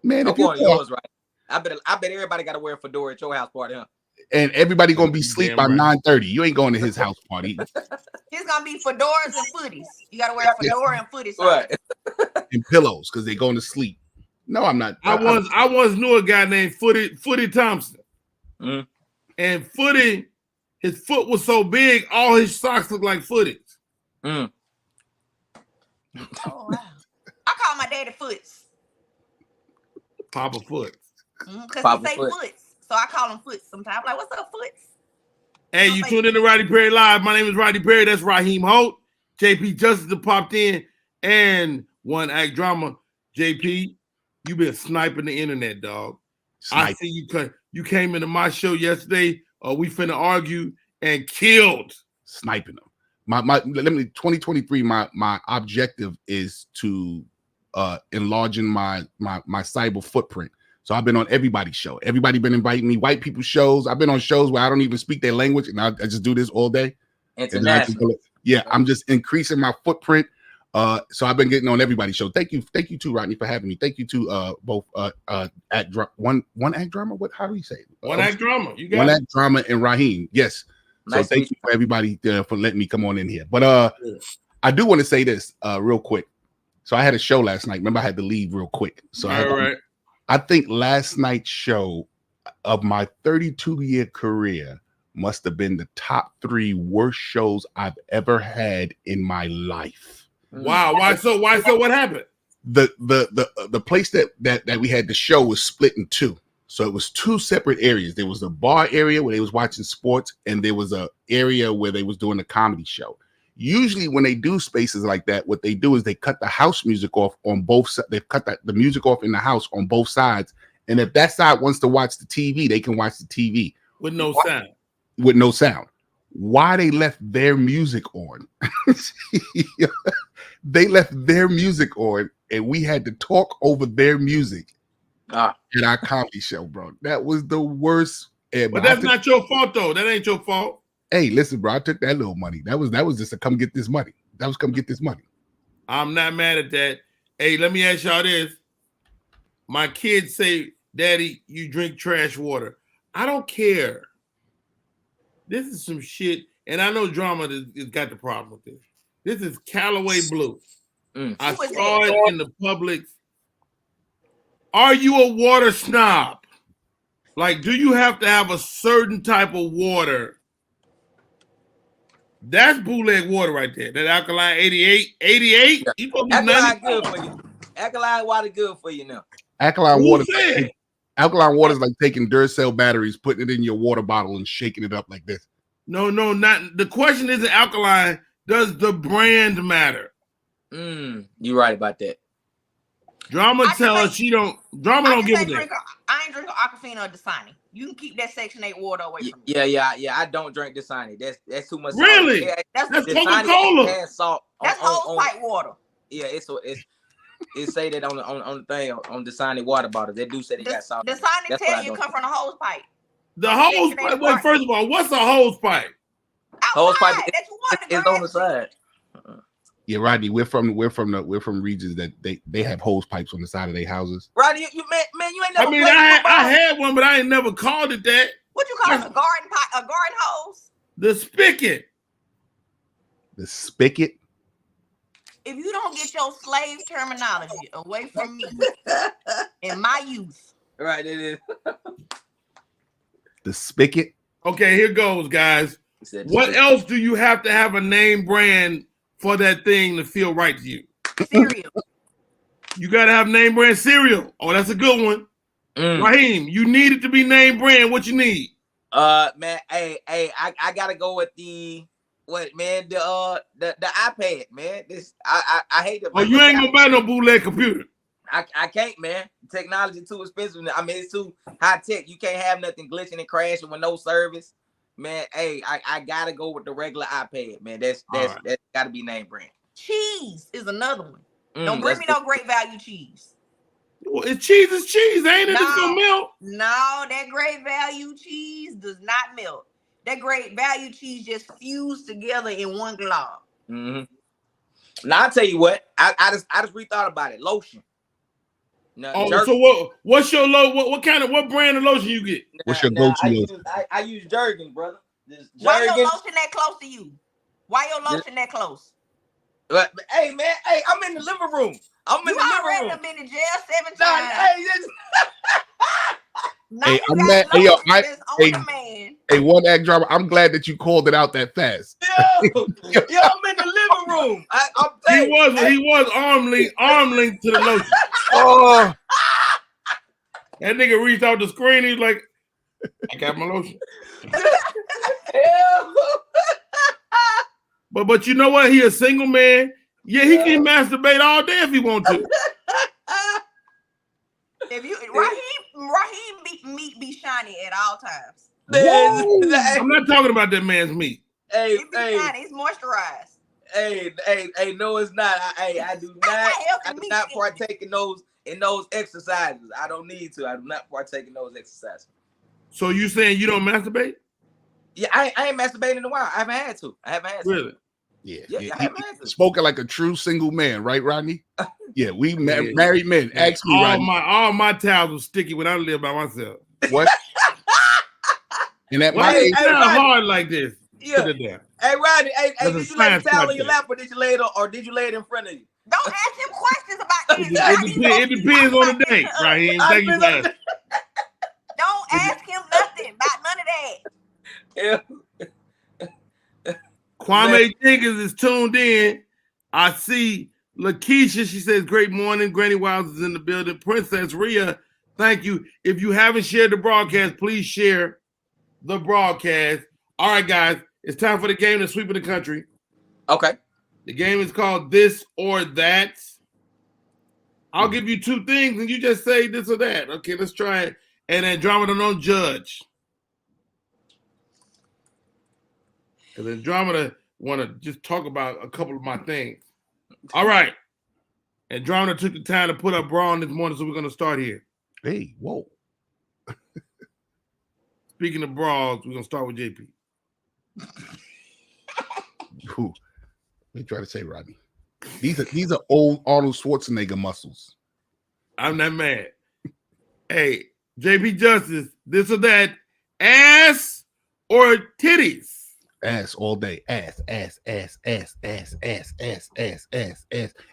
Speaker 6: Man,
Speaker 3: I'm going yours, right? I bet everybody got to wear a fedora at your house party, huh?
Speaker 6: And everybody gonna be asleep by 9:30. You ain't going to his house party.
Speaker 5: It's gonna be fedoras and footies. You gotta wear a fedora and footies,
Speaker 3: right?
Speaker 6: And pillows because they going to sleep. No, I'm not.
Speaker 2: I once knew a guy named Footy Thompson, and Footy, his foot was so big, all his socks looked like footies.
Speaker 5: Oh wow! I call my daddy Foots.
Speaker 2: Papa Foot.
Speaker 5: Because he say Foots. So I call him Foots sometimes. Like, what's up, Foots?
Speaker 2: Hey, you tuned in to Roddy Perry Live. My name is Roddy Perry. That's Raheem Holt. JP Justice that popped in. And One Act Drama. JP, you been sniping the internet, dog. I see you came into my show yesterday. We finna argue and killed.
Speaker 6: Sniping them. My 2023, my objective is to enlarging my cyber footprint. So I've been on everybody's show. Everybody been inviting me, white people shows. I've been on shows where I don't even speak their language, and I just do this all day.
Speaker 3: International.
Speaker 6: I'm just increasing my footprint. So I've been getting on everybody's show. Thank you too, Rodney, for having me. Thank you to both one act drama. What? How do you say it?
Speaker 2: One act drama. You got
Speaker 6: One Act Drama and Raheem. Yes. So thank you for everybody for letting me come on in here. But I do want to say this real quick. So I had a show last night. Remember, I had to leave real quick. So I think last night's show of my 32-year career must have been the top 3 worst shows I've ever had in my life.
Speaker 2: Wow. Why so? What happened?
Speaker 6: The place that we had the show was split in 2. So it was 2 separate areas. There was a bar area where they was watching sports, and there was a area where they was doing a comedy show. Usually when they do spaces like that, what they do is they cut the house music off on both sides. They cut the music off in the house on both sides. And if that side wants to watch the TV, they can watch the TV.
Speaker 2: With no sound.
Speaker 6: With no sound. Why they left their music on? They left their music on, and we had to talk over their music in our comedy show, bro. That was the worst.
Speaker 2: But that's not your fault, though. That ain't your fault.
Speaker 6: Hey, listen, bro. I took that little money. That was just to come get this money. That was come get this money.
Speaker 2: I'm not mad at that. Hey, let me ask y'all this. My kids say, "Daddy, you drink trash water." I don't care. This is some shit, and I know Drama has got the problem with this. This is Callaway Blue. I saw it in the Publix. Are you a water snob? Like, do you have to have a certain type of water? That's bootleg water right there. That alkaline 88.
Speaker 3: Yeah.
Speaker 2: You supposed
Speaker 3: to
Speaker 2: be
Speaker 3: alkaline good for you. Alkaline water good for you now.
Speaker 6: Alkaline water is like taking Duracell batteries, putting it in your water bottle, and shaking it up like this.
Speaker 2: No, not the question isn't alkaline. Does the brand matter?
Speaker 3: You're right about that.
Speaker 2: Drama tell us she don't. Drama don't give a damn.
Speaker 5: I ain't drinking Aquafina or Dasani. You can keep that Section 8 water away from me.
Speaker 3: Yeah. I don't drink Dasani. That's too much salt.
Speaker 2: Really?
Speaker 3: Yeah,
Speaker 5: that's
Speaker 2: Coca-Cola.
Speaker 3: Salt.
Speaker 5: That's hose pipe water.
Speaker 3: Yeah, it say that on the thing on Dasani water bottles. They do say they got salt.
Speaker 5: Dasani tell you come from the hose pipe.
Speaker 2: The hose pipe. Wait, first of all, what's a hose pipe?
Speaker 3: Hose pipe is on the side.
Speaker 6: Yeah, Rodney, we're from regions that they have hose pipes on the side of their houses.
Speaker 3: Rodney, you ain't never.
Speaker 2: I mean, I had one, but I ain't never called it that.
Speaker 5: What you call it? A garden pipe? A garden hose?
Speaker 2: The spigot.
Speaker 6: The spigot.
Speaker 5: If you don't get your slave terminology away from me in my youth,
Speaker 3: right? It is
Speaker 6: the spigot.
Speaker 2: Okay, here goes, guys. What else do you have to have a name brand for that thing to feel right to you?
Speaker 5: Cereal.
Speaker 2: You gotta have name brand cereal. Oh, that's a good one. Raheem, you need it to be name brand. What you need?
Speaker 3: Man, I gotta go with the iPad, man. This I hate it.
Speaker 2: Oh, you ain't gonna buy no bootleg computer.
Speaker 3: I can't, man. Technology too expensive. I mean, it's too high tech. You can't have nothing glitching and crashing with no service. Man, I gotta go with the regular iPad, man. That's gotta be name brand.
Speaker 5: Cheese is another one. Don't bring me no great value cheese.
Speaker 2: Well, cheese is cheese, ain't it? It's gonna melt.
Speaker 5: No, that great value cheese does not melt. That great value cheese just fused together in one glob.
Speaker 3: Now I'll tell you what, I just rethought about it. Lotion.
Speaker 2: No, so what's your what brand of lotion you get?
Speaker 6: What's your go-to lotion?
Speaker 3: I use Jergens, brother.
Speaker 5: Why your lotion that close to you? Why your lotion that close?
Speaker 3: But hey, man, I'm in the living room. I'm in the living room.
Speaker 5: Been in jail 7 times.
Speaker 6: Hey, one act drama. I'm glad that you called it out that fast.
Speaker 3: Yo, I'm in the living room.
Speaker 2: He was arm linked to the lotion.
Speaker 6: Oh,
Speaker 2: that nigga reached out the screen. He's like, I got my lotion. But you know what? He a single man. Yeah, he can masturbate all day if he want to.
Speaker 5: If you Raheem meat be shiny at all times.
Speaker 3: I'm
Speaker 2: not talking about that man's meat.
Speaker 3: Shiny.
Speaker 5: It's moisturized.
Speaker 3: Hey, no, it's not. I do not partake in those exercises. I don't need to. I do not partake in those exercises.
Speaker 2: So you saying you don't masturbate?
Speaker 3: Yeah, I ain't masturbating in a while. I haven't had to.
Speaker 2: Really?
Speaker 3: Yeah. I haven't had to.
Speaker 6: Spoken like a true single man, right, Rodney? Yeah, we married men. Ask me, Rodney.
Speaker 2: All my towels were sticky when I lived by myself.
Speaker 6: What? And that
Speaker 2: it's not hard like this.
Speaker 3: Yeah. Hey, Rodney. Hey, did you lay the towel on your lap, or did you lay it in front of you?
Speaker 5: Don't ask him questions about this.
Speaker 2: It depends on the day, Raheem. Thank you, guys.
Speaker 5: Don't ask him nothing about none of that.
Speaker 3: Yeah.
Speaker 2: Kwame Jenkins is tuned in. I see Lakeisha. She says, "Great morning. Granny Wiles is in the building." Princess Rhea, thank you. If you haven't shared the broadcast, please share the broadcast. All right, guys, it's time for the game to sweep of the country.
Speaker 3: Okay.
Speaker 2: The game is called This or That. I'll give you two things, and you just say this or that. Okay, let's try it. And Andromeda, don't judge. Because Andromeda want to just talk about a couple of my things. All right. Andromeda took the time to put up bra on this morning, so we're going to start here.
Speaker 6: Hey, whoa.
Speaker 2: Speaking of bras, we're going to start with JP.
Speaker 6: Let me try to say, Rodney. These are old Arnold Schwarzenegger muscles.
Speaker 2: I'm not mad. Hey, JP Justice, this or that, ass or titties?
Speaker 6: Ass all day. Ass. As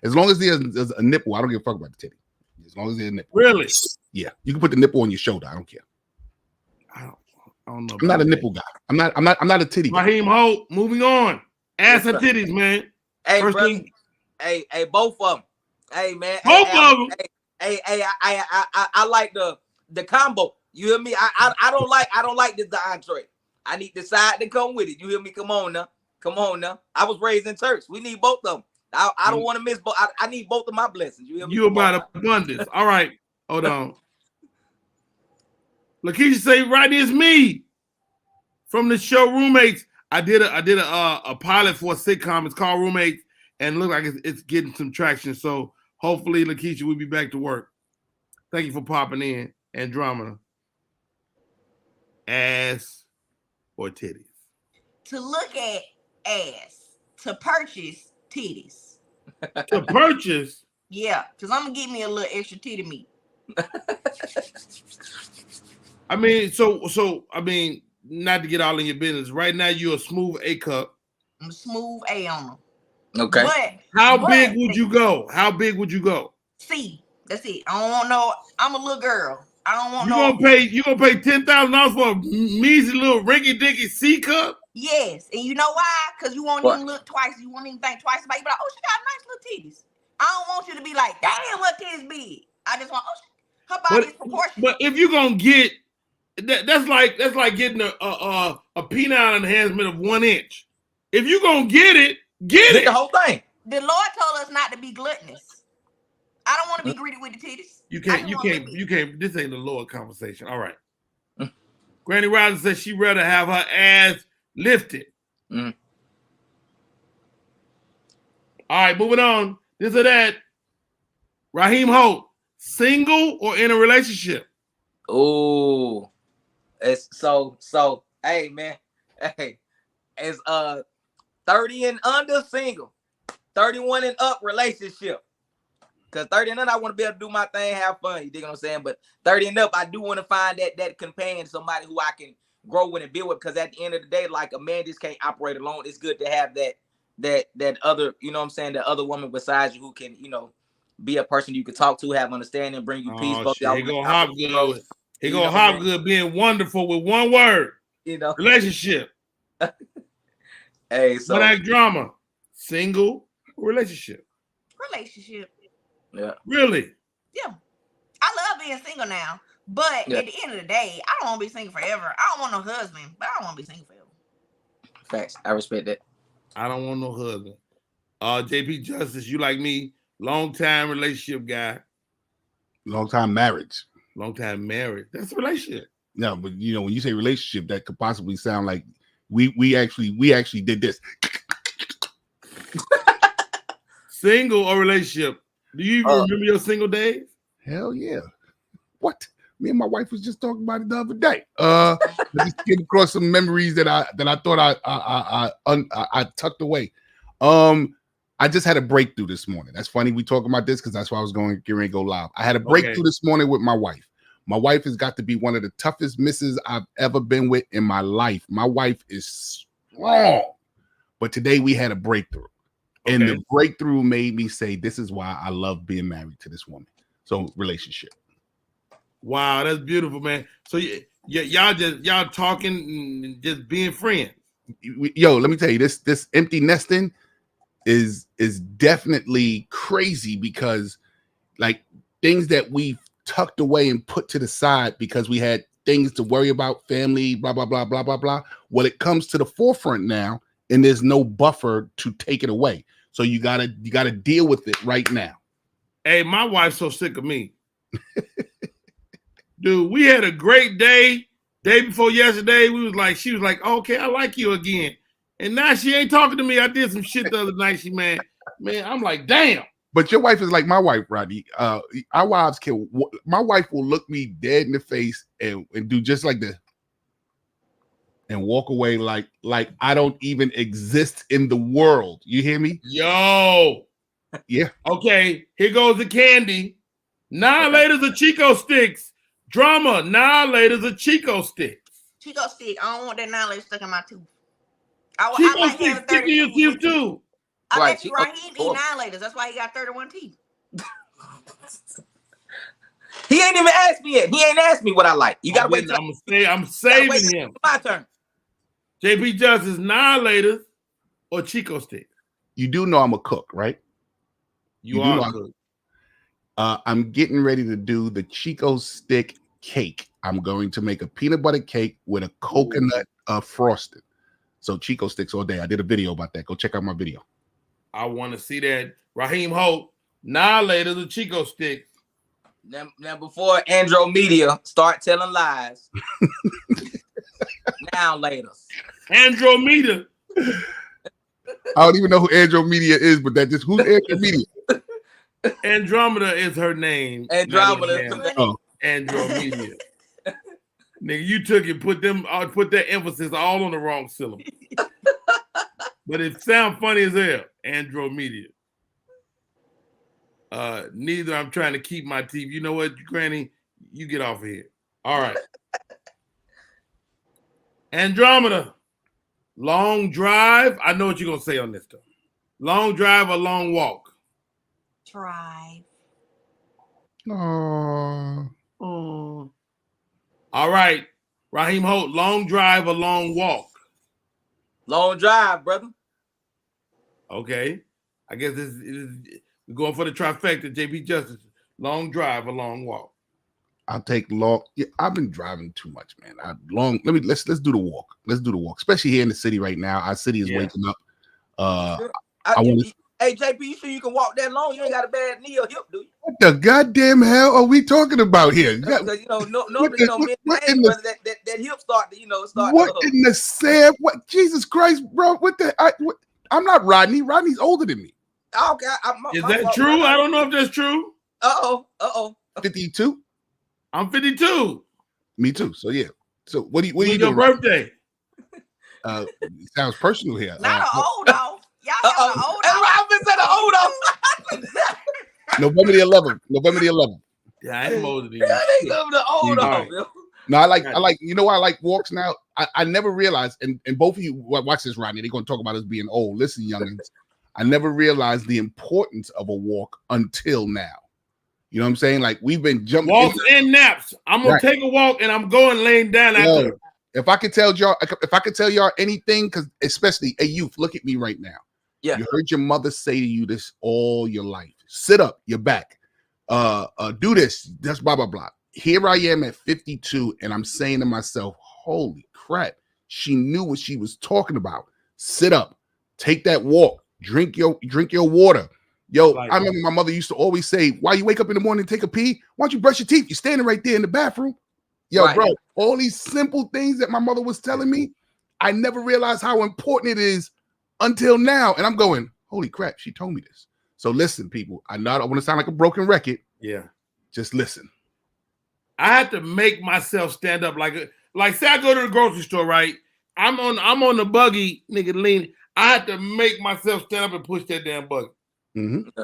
Speaker 6: long as there's a nipple, I don't give a fuck about the titty. As long as there's a nipple.
Speaker 2: Really?
Speaker 6: Yeah. You can put the nipple on your shoulder. I don't care.
Speaker 2: I don't know.
Speaker 6: I'm not a nipple guy. I'm not a titty guy.
Speaker 2: Raheem Holt, moving on. Ass or titties, man.
Speaker 3: Hey, brother. Hey, both of them. Hey, man.
Speaker 2: Both of them.
Speaker 3: Hey, I like the combo. You hear me? I don't like the entree. I need the side to come with it. You hear me? Come on now. I was raised in church. We need both of them. I don't want to miss both. I need both of my blessings. You hear me?
Speaker 2: You about abundance. All right. Hold on. Lakeisha say, Rodney, it's me from the show Roommates. I did a pilot for a sitcom. It's called Roommates, and look like it's getting some traction. So hopefully, Lakeisha will be back to work. Thank you for popping in. Andromeda. Ass or titties?
Speaker 5: To look at ass. To purchase titties.
Speaker 2: To purchase?
Speaker 5: Yeah, because I'm going to get me a little extra titty meat.
Speaker 2: I mean, not to get all in your business. Right now, you're a smooth A cup.
Speaker 5: I'm a smooth A on them.
Speaker 3: Okay.
Speaker 5: But
Speaker 2: how big would you go?
Speaker 5: C. That's it. I don't want no. I'm a little girl. I don't want
Speaker 2: You gonna pay $10,000 for a measly little rinky dinky C cup?
Speaker 5: Yes, and you know why? Because you won't
Speaker 3: What?
Speaker 5: even look twice. You won't even think twice about it. You be like, oh, she got nice little titties. I don't want you to be like, damn, her titties big. I just want, her body is proportionate.
Speaker 2: But if you're gonna get that's like getting a penile enhancement of 1 inch. If you're gonna get it, get it.
Speaker 3: The whole thing.
Speaker 5: The Lord told us not to be gluttonous. I don't want to be greedy with the titties.
Speaker 2: You can't. This ain't the Lord conversation. All right. Granny Rosin says she'd rather have her ass lifted. All right, moving on. This or that. Raheem Holt, single or in a relationship?
Speaker 3: Oh, it's so. Hey, man. Hey, it's 30 and under single, 31 and up relationship. Because 30 and under, I want to be able to do my thing, have fun. You dig what I'm saying? But 30 and up, I do want to find that companion, somebody who I can grow with and build with. Because at the end of the day, like, a man just can't operate alone. It's good to have that other, you know what I'm saying, that other woman besides you who can, you know, be a person you can talk to, have understanding, bring you peace.
Speaker 2: He go Hopgood. He go Hopgood being wonderful with one word.
Speaker 3: You know,
Speaker 2: relationship.
Speaker 3: Hey, so
Speaker 2: that drama, single or relationship?
Speaker 5: Relationship.
Speaker 3: Yeah.
Speaker 2: Really?
Speaker 5: Yeah. I love being single now, but at the end of the day, I don't want to be single forever. I don't want no husband, but I don't want to be single forever.
Speaker 3: Facts. I respect that.
Speaker 2: I don't want no husband. JP Justice, you like me, long time relationship guy.
Speaker 6: Long time marriage.
Speaker 2: Long time married. That's a relationship.
Speaker 6: No, but you know, when you say relationship, that could possibly sound like we actually did this.
Speaker 2: Single or relationship? Do you even remember your single days?
Speaker 6: Hell yeah. What? Me and my wife was just talking about it the other day. Just came across some memories that I thought I tucked away. I just had a breakthrough this morning. That's funny we talking about this because that's why I was getting ready to go live. I had a breakthrough this morning with my wife. My wife has got to be one of the toughest misses I've ever been with in my life. My wife is strong. But today we had a breakthrough. And the breakthrough made me say, this is why I love being married to this woman. So relationship.
Speaker 2: Wow, that's beautiful, man. So y'all talking and just being friends.
Speaker 6: Yo, let me tell you, this empty nesting is definitely crazy because like things that we've tucked away and put to the side because we had things to worry about, family, blah, blah, blah, blah, blah, blah. Well, it comes to the forefront now and there's no buffer to take it away. So you gotta deal with it right now.
Speaker 2: Hey, my wife's so sick of me. Dude, we had a great day before yesterday. She was like, okay, I like you again. And now she ain't talking to me. I did some shit the other night. Man, I'm like, damn.
Speaker 6: But your wife is like my wife, Rodney. Our wives can. My wife will look me dead in the face and do just like this, and walk away like I don't even exist in the world. You hear me?
Speaker 2: Yo.
Speaker 6: Yeah.
Speaker 2: Okay. Here goes the candy. Annihilators of Chico sticks. Drama. Annihilators of Chico sticks.
Speaker 5: Chico stick. I don't want that annihalator stuck in my tooth.
Speaker 2: Chico sticks stick in your teeth too.
Speaker 5: I bet you Raheem eat annihilators. That's why he got 31 teeth.
Speaker 3: He ain't even asked me yet. He ain't asked me what I like. You gotta wait.
Speaker 2: I'm saving him.
Speaker 3: My turn.
Speaker 2: JP Justice, annihilators or Chico sticks?
Speaker 6: You do know I'm a cook, right?
Speaker 2: You are a cook.
Speaker 6: I'm getting ready to do the Chico stick cake. I'm going to make a peanut butter cake with a coconut frosting. So Chico sticks all day. I did a video about that. Go check out my video.
Speaker 2: I want to see that. Raheem Holt, annihilators of Chico sticks.
Speaker 3: Now before Andromedia start telling lies. Now later.
Speaker 2: Andromeda.
Speaker 6: I don't even know who Andromeda is, but that just who's Andromeda?
Speaker 2: Andromeda is her name.
Speaker 3: Andromeda.
Speaker 2: Andromeda. Nigga, you took it, put that emphasis all on the wrong syllable. But it sounds funny as hell. Andromeda. Neither. I'm trying to keep my teeth. You know what, Granny? You get off of here. All right. Andromeda. Long drive. I know what you're gonna say on this stuff. Long drive or long walk?
Speaker 5: Drive.
Speaker 6: Oh.
Speaker 2: All right. Raheem Holt, long drive or long walk?
Speaker 3: Long drive, brother.
Speaker 2: Okay. I guess we're going for the trifecta, JP Justice. Long drive, a long walk.
Speaker 6: I'll take long. Yeah, I've been driving too much, man. Let's do the walk. Let's do the walk, especially here in the city right now. Our city is waking up.
Speaker 3: Hey, JP, you sure you can walk that long? You ain't got a bad knee or hip, do you?
Speaker 6: What the goddamn hell are we talking about here?
Speaker 3: Because normally, that hip start to,
Speaker 6: What in the Sam? What, Jesus Christ, bro? I'm not Rodney. Rodney's older than me.
Speaker 3: Okay,
Speaker 2: is that true? I don't know if that's true.
Speaker 6: 52.
Speaker 2: I'm 52.
Speaker 6: Me too. So yeah. So what do you
Speaker 2: your
Speaker 6: doing?
Speaker 2: Birthday?
Speaker 6: It sounds personal here.
Speaker 5: Not an old off. Y'all have an old off.
Speaker 3: Robin said an old off.
Speaker 6: November the 11th. November the 11th.
Speaker 2: Yeah, I am older than you.
Speaker 3: They come to old off.
Speaker 6: No, I like. You know why I like walks now? I never realized, and both of you watch this, Rodney. They're gonna talk about us being old. Listen, youngins, I never realized the importance of a walk until now. You know what I'm saying? Like we've been jumping
Speaker 2: walks and naps. I'm gonna take a walk and I'm going laying down after.
Speaker 6: If I could tell y'all anything, because especially a youth, look at me right now.
Speaker 3: Yeah.
Speaker 6: You heard your mother say to you this all your life. Sit up, you're back. Do this. That's blah blah blah. Here I am at 52, and I'm saying to myself, holy crap, she knew what she was talking about. Sit up, take that walk, drink your water. Yo, I remember my mother used to always say, why you wake up in the morning and take a pee? Why don't you brush your teeth? You're standing right there in the bathroom. Yo, bro, all these simple things that my mother was telling me, I never realized how important it is until now. And I'm going, holy crap, she told me this. So listen, people, I want to sound like a broken record.
Speaker 2: Yeah.
Speaker 6: Just listen.
Speaker 2: I had to make myself stand up like say I go to the grocery store, right? I'm on the buggy, nigga, leaning. I had to make myself stand up and push that damn buggy.
Speaker 6: Mm-hmm.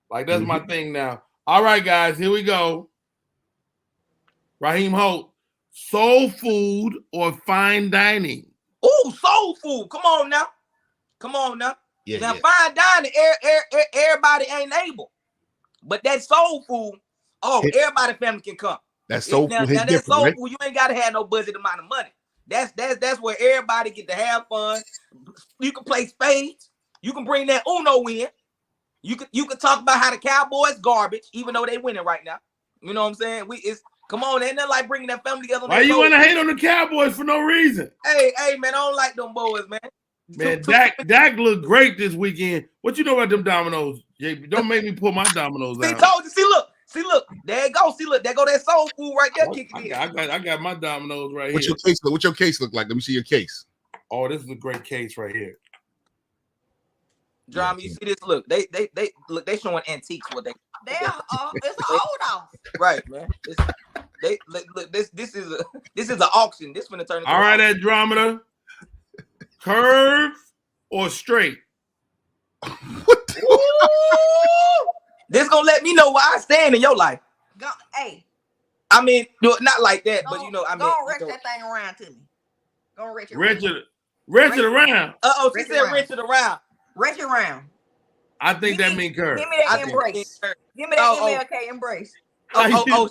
Speaker 2: Like that's my thing now. All right, guys, here we go. Raheem Holt, soul food or fine dining?
Speaker 3: Oh, soul food. Come on now.
Speaker 6: Yeah,
Speaker 3: now fine dining, everybody ain't able. But that soul food, everybody family can come.
Speaker 6: That soul food.
Speaker 3: Now that soul food, you ain't gotta have no budget amount of money. That's where everybody get to have fun. You can play spades. You can bring that Uno in. You can talk about how the Cowboys garbage, even though they winning right now. You know what I'm saying? Come on, ain't nothing like bringing that family together.
Speaker 2: Why you want to hate on the Cowboys for no reason?
Speaker 3: Hey, man, I don't like them boys, man.
Speaker 2: Man, Dak looked great this weekend. What you know about them dominoes, JP? Don't make me pull my dominoes out.
Speaker 3: Told you. See, look. There you go. See, look. There go that soul food right there.
Speaker 2: I got my dominoes right
Speaker 6: here. What's your case look like? Let me see your case.
Speaker 2: Oh, this is a great case right here.
Speaker 3: Drama, you see this? Look, they showing antiques. What they?
Speaker 5: It's an old off.
Speaker 3: Right, man. This is an auction. This finna turn.
Speaker 2: All right, Andromeda. Curve or straight?
Speaker 6: What?
Speaker 3: This gonna let me know where I stand in your life.
Speaker 5: Hey.
Speaker 3: I mean, not like that, but you know, I mean,
Speaker 5: go wrench that thing around to me. Go wrench it.
Speaker 2: Wrench it around.
Speaker 3: She said wrench it around.
Speaker 5: Wrench it around.
Speaker 2: I think that means curve.
Speaker 5: Give me that embrace. Give me that MLK embrace.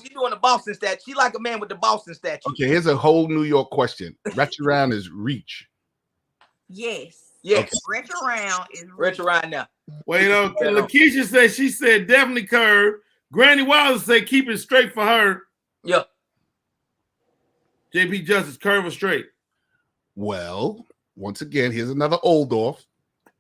Speaker 3: She doing the Boston statue. She like a man with the Boston statue.
Speaker 6: Okay, here's a whole New York question. Wrench around is reach.
Speaker 5: Yes.
Speaker 3: Okay.
Speaker 5: Wrench around is
Speaker 3: wrench around now.
Speaker 2: Wait, Lakeisha said she said definitely curve. Granny Wilder said keep it straight for her.
Speaker 3: Yeah.
Speaker 2: JP Justice, curve or straight?
Speaker 6: Well, once again, here's another old off.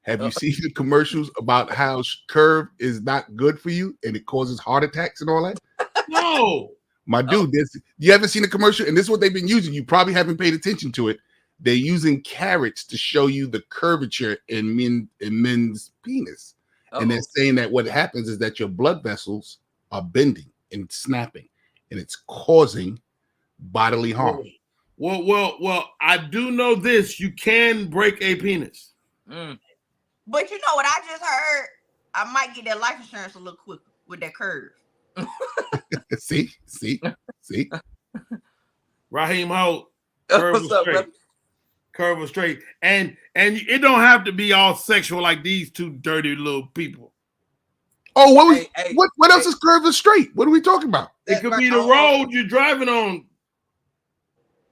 Speaker 6: Have you seen the commercials about how curve is not good for you and it causes heart attacks and all that?
Speaker 2: No.
Speaker 6: My dude, you haven't seen a commercial? And this is what they've been using. You probably haven't paid attention to it. They're using carrots to show you the curvature in men's penis. And they're saying that what happens is that your blood vessels are bending and snapping, and it's causing bodily harm.
Speaker 2: Well, I do know this. You can break a penis.
Speaker 5: But you know what I just heard? I might get that life insurance a little quicker with that curve.
Speaker 6: See?
Speaker 2: Raheem Holt, curve or straight. Curve or straight. And it don't have to be all sexual like these two dirty little people.
Speaker 6: Oh, what else is curve or straight? What are we talking about?
Speaker 2: It could be the road you're driving on.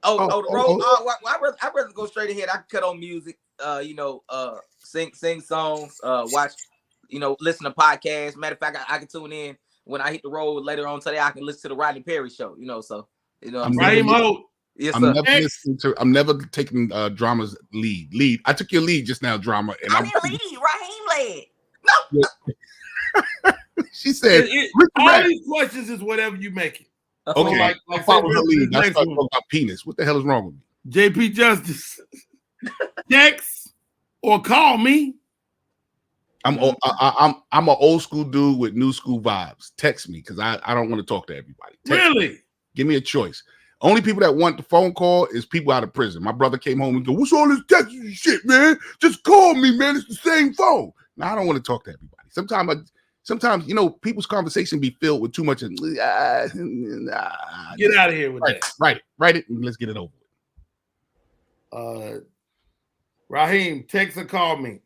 Speaker 3: The road. I'd rather go straight ahead. I can cut on music. sing songs, watch, listen to podcasts. Matter of fact, I can tune in when I hit the road later on today. I can listen to the Rodney Perry show. So
Speaker 2: Raheem Holt.
Speaker 3: Yes,
Speaker 6: I'm
Speaker 3: sir.
Speaker 6: never listening to. I'm never taking Drama's lead. I took your lead just now, Drama, and
Speaker 5: I didn't lead. Raheem led.
Speaker 6: She said,
Speaker 2: all these questions is whatever you make it.
Speaker 6: "Okay,
Speaker 2: like
Speaker 6: I follow her lead." I
Speaker 2: next
Speaker 6: start
Speaker 2: one.
Speaker 6: talking about penis. What the hell is wrong with me?
Speaker 2: JP Justice. Text or call me.
Speaker 6: I'm an old school dude with new school vibes. Text me because I don't want to talk to everybody. Text
Speaker 2: Really?
Speaker 6: me. Give me a choice. Only people that want the phone call is people out of prison. My brother came home and go, "What's all this text and shit, man? Just call me, man. It's the same phone." Now I don't want to talk to everybody. Sometimes people's conversation be filled with too much.
Speaker 2: Get out of here with that.
Speaker 6: Write it, and let's get it over with.
Speaker 2: Raheem, text or call me.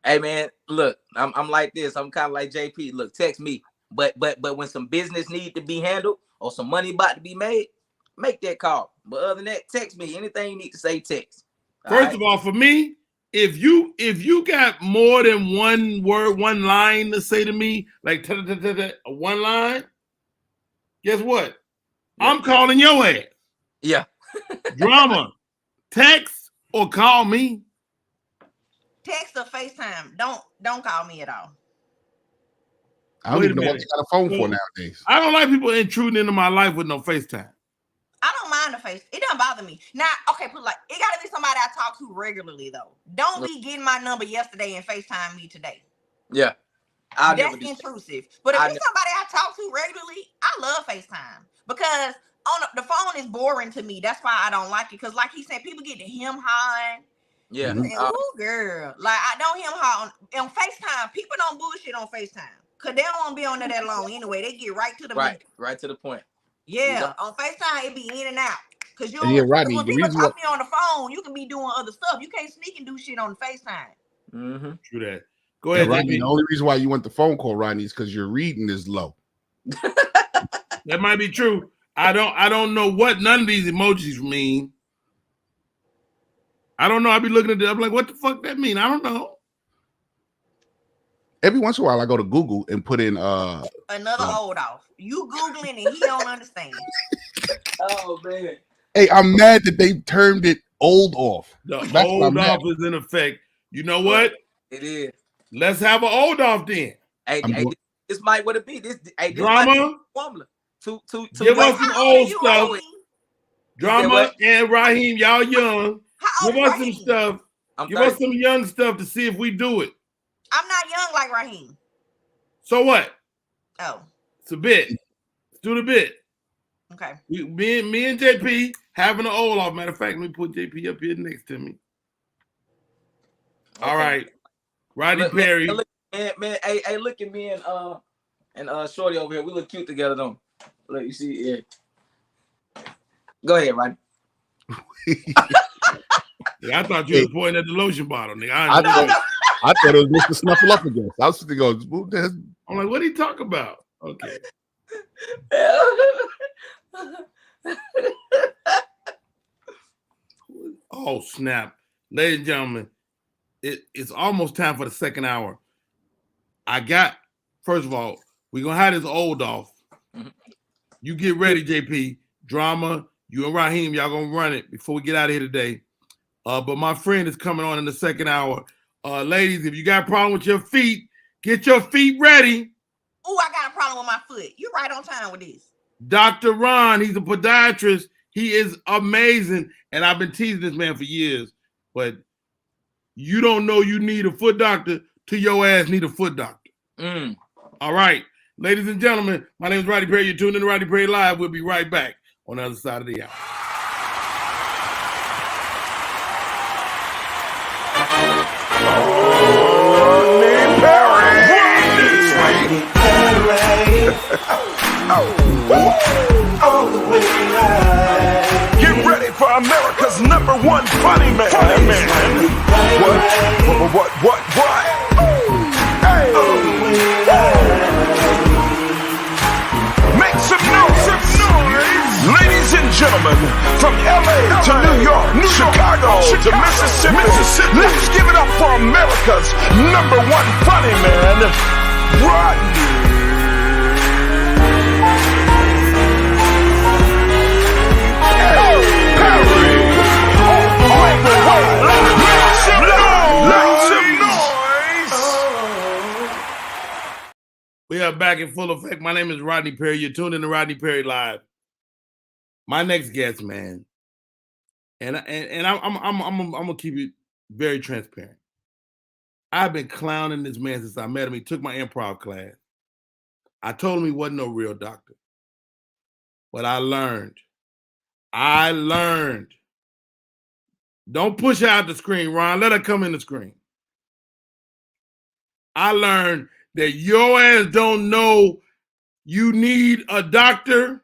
Speaker 3: Hey man, look, I'm like this. I'm kind of like JP. Look, text me. But when some business need to be handled or some money about to be made, make that call. But other than that, text me. Anything you need to say, text.
Speaker 2: First of all, for me, if you got more than one word, one line to say to me, like one line, guess what? I'm calling your ass.
Speaker 3: Yeah.
Speaker 2: Drama, text or call me.
Speaker 5: Text or FaceTime. Don't call me at all.
Speaker 6: I don't
Speaker 2: Wait
Speaker 6: even
Speaker 2: a
Speaker 6: know what
Speaker 2: minute.
Speaker 6: you got a phone for nowadays.
Speaker 2: I don't like people intruding into my life with no FaceTime.
Speaker 5: I don't mind the face. It doesn't bother me. Now, okay, it gotta be somebody I talk to regularly though. Don't be getting my number yesterday and FaceTime me today.
Speaker 3: Yeah.
Speaker 5: That's intrusive. But if it's somebody I talk to regularly, I love FaceTime because on the phone is boring to me. That's why I don't like it. Because like he said, people get to him high.
Speaker 3: Yeah.
Speaker 5: Ooh, girl. Like I don't him high on FaceTime. People don't bullshit on FaceTime. Cause they don't want to be on there that long anyway. They get right to the meat.
Speaker 3: Right to the point.
Speaker 5: Yeah, on FaceTime it be in and out. Cause
Speaker 6: Rodney,
Speaker 5: when people talk to you on the phone, you can be doing other stuff. You can't sneak and do shit on FaceTime.
Speaker 3: Mm-hmm.
Speaker 2: True that. Go ahead,
Speaker 6: Rodney.
Speaker 2: JP.
Speaker 6: The only reason why you want the phone call, Rodney, is because your reading is low.
Speaker 2: That might be true. I don't know what none of these emojis mean. I don't know. I be looking at it. I'm like, what the fuck that mean? I don't know.
Speaker 6: Every once in a while, I go to Google and put in
Speaker 5: another old off. You Googling and he don't understand.
Speaker 3: Oh man.
Speaker 6: Hey, I'm mad that they turned it old off.
Speaker 2: The
Speaker 6: That's
Speaker 2: old off is in effect. You know what?
Speaker 3: It is.
Speaker 2: Let's have an old off then.
Speaker 3: Hey, this might what it be. This
Speaker 2: Drama.
Speaker 3: Two
Speaker 2: Give us some old stuff.
Speaker 5: Raheem?
Speaker 2: Drama and Raheem, y'all young.
Speaker 5: How old
Speaker 2: Give
Speaker 5: is
Speaker 2: us some
Speaker 5: Raheem?
Speaker 2: stuff. Give us some young stuff to see if we do it.
Speaker 5: I'm not young like Raheem.
Speaker 2: So what?
Speaker 5: Oh,
Speaker 2: It's a bit. Let's do the bit.
Speaker 5: okay.
Speaker 2: Me and JP having an old off. Matter of fact, let me put JP up here next to me. All right. Rodney Perry.
Speaker 3: Man, hey, look at me and Shorty over here. We look cute together, don't we? Look, you see, yeah. Go ahead, Rodney.
Speaker 2: Yeah, I thought you were pointing at the lotion bottle, nigga.
Speaker 6: I thought it was Mr. Snuffleupagus. I was thinking,
Speaker 2: I'm like, what are you talking about? Okay. Oh, snap. Ladies and gentlemen, it's almost time for the second hour. First of all, we're going to have this old off. You get ready, JP. Drama, you and Raheem, y'all going to run it before we get out of here today. But my friend is coming on in the second hour. Ladies, if you got a problem with your feet, get your feet ready.
Speaker 5: Oh, I got a problem with my foot. You're right on time with this.
Speaker 2: Dr. Ron, he's a podiatrist. He is amazing. And I've been teasing this man for years. But you don't know you need a foot doctor till your ass need a foot doctor. All right. Ladies and gentlemen, my name is Rodney Perry. You're tuned in to Rodney Perry Live. We'll be right back on the other side of the hour.
Speaker 1: Get ready for America's #1 funny man. What? Hey. Make some noise. Ladies and gentlemen, gentlemen, from LA to New York, Chicago to Mississippi, let's give it up for America's number one funny man, Rodney Perry. Make some noise.
Speaker 2: We are back in full effect. My name is Rodney Perry. You're tuned in to Rodney Perry Live. My next guest, man, and I'm gonna keep it very transparent. I've been clowning this man since I met him. He took my improv class. I told him he wasn't no real doctor, but I learned. Don't push her out the screen, Ron. Let her come in the screen. I learned that your ass don't know you need a doctor,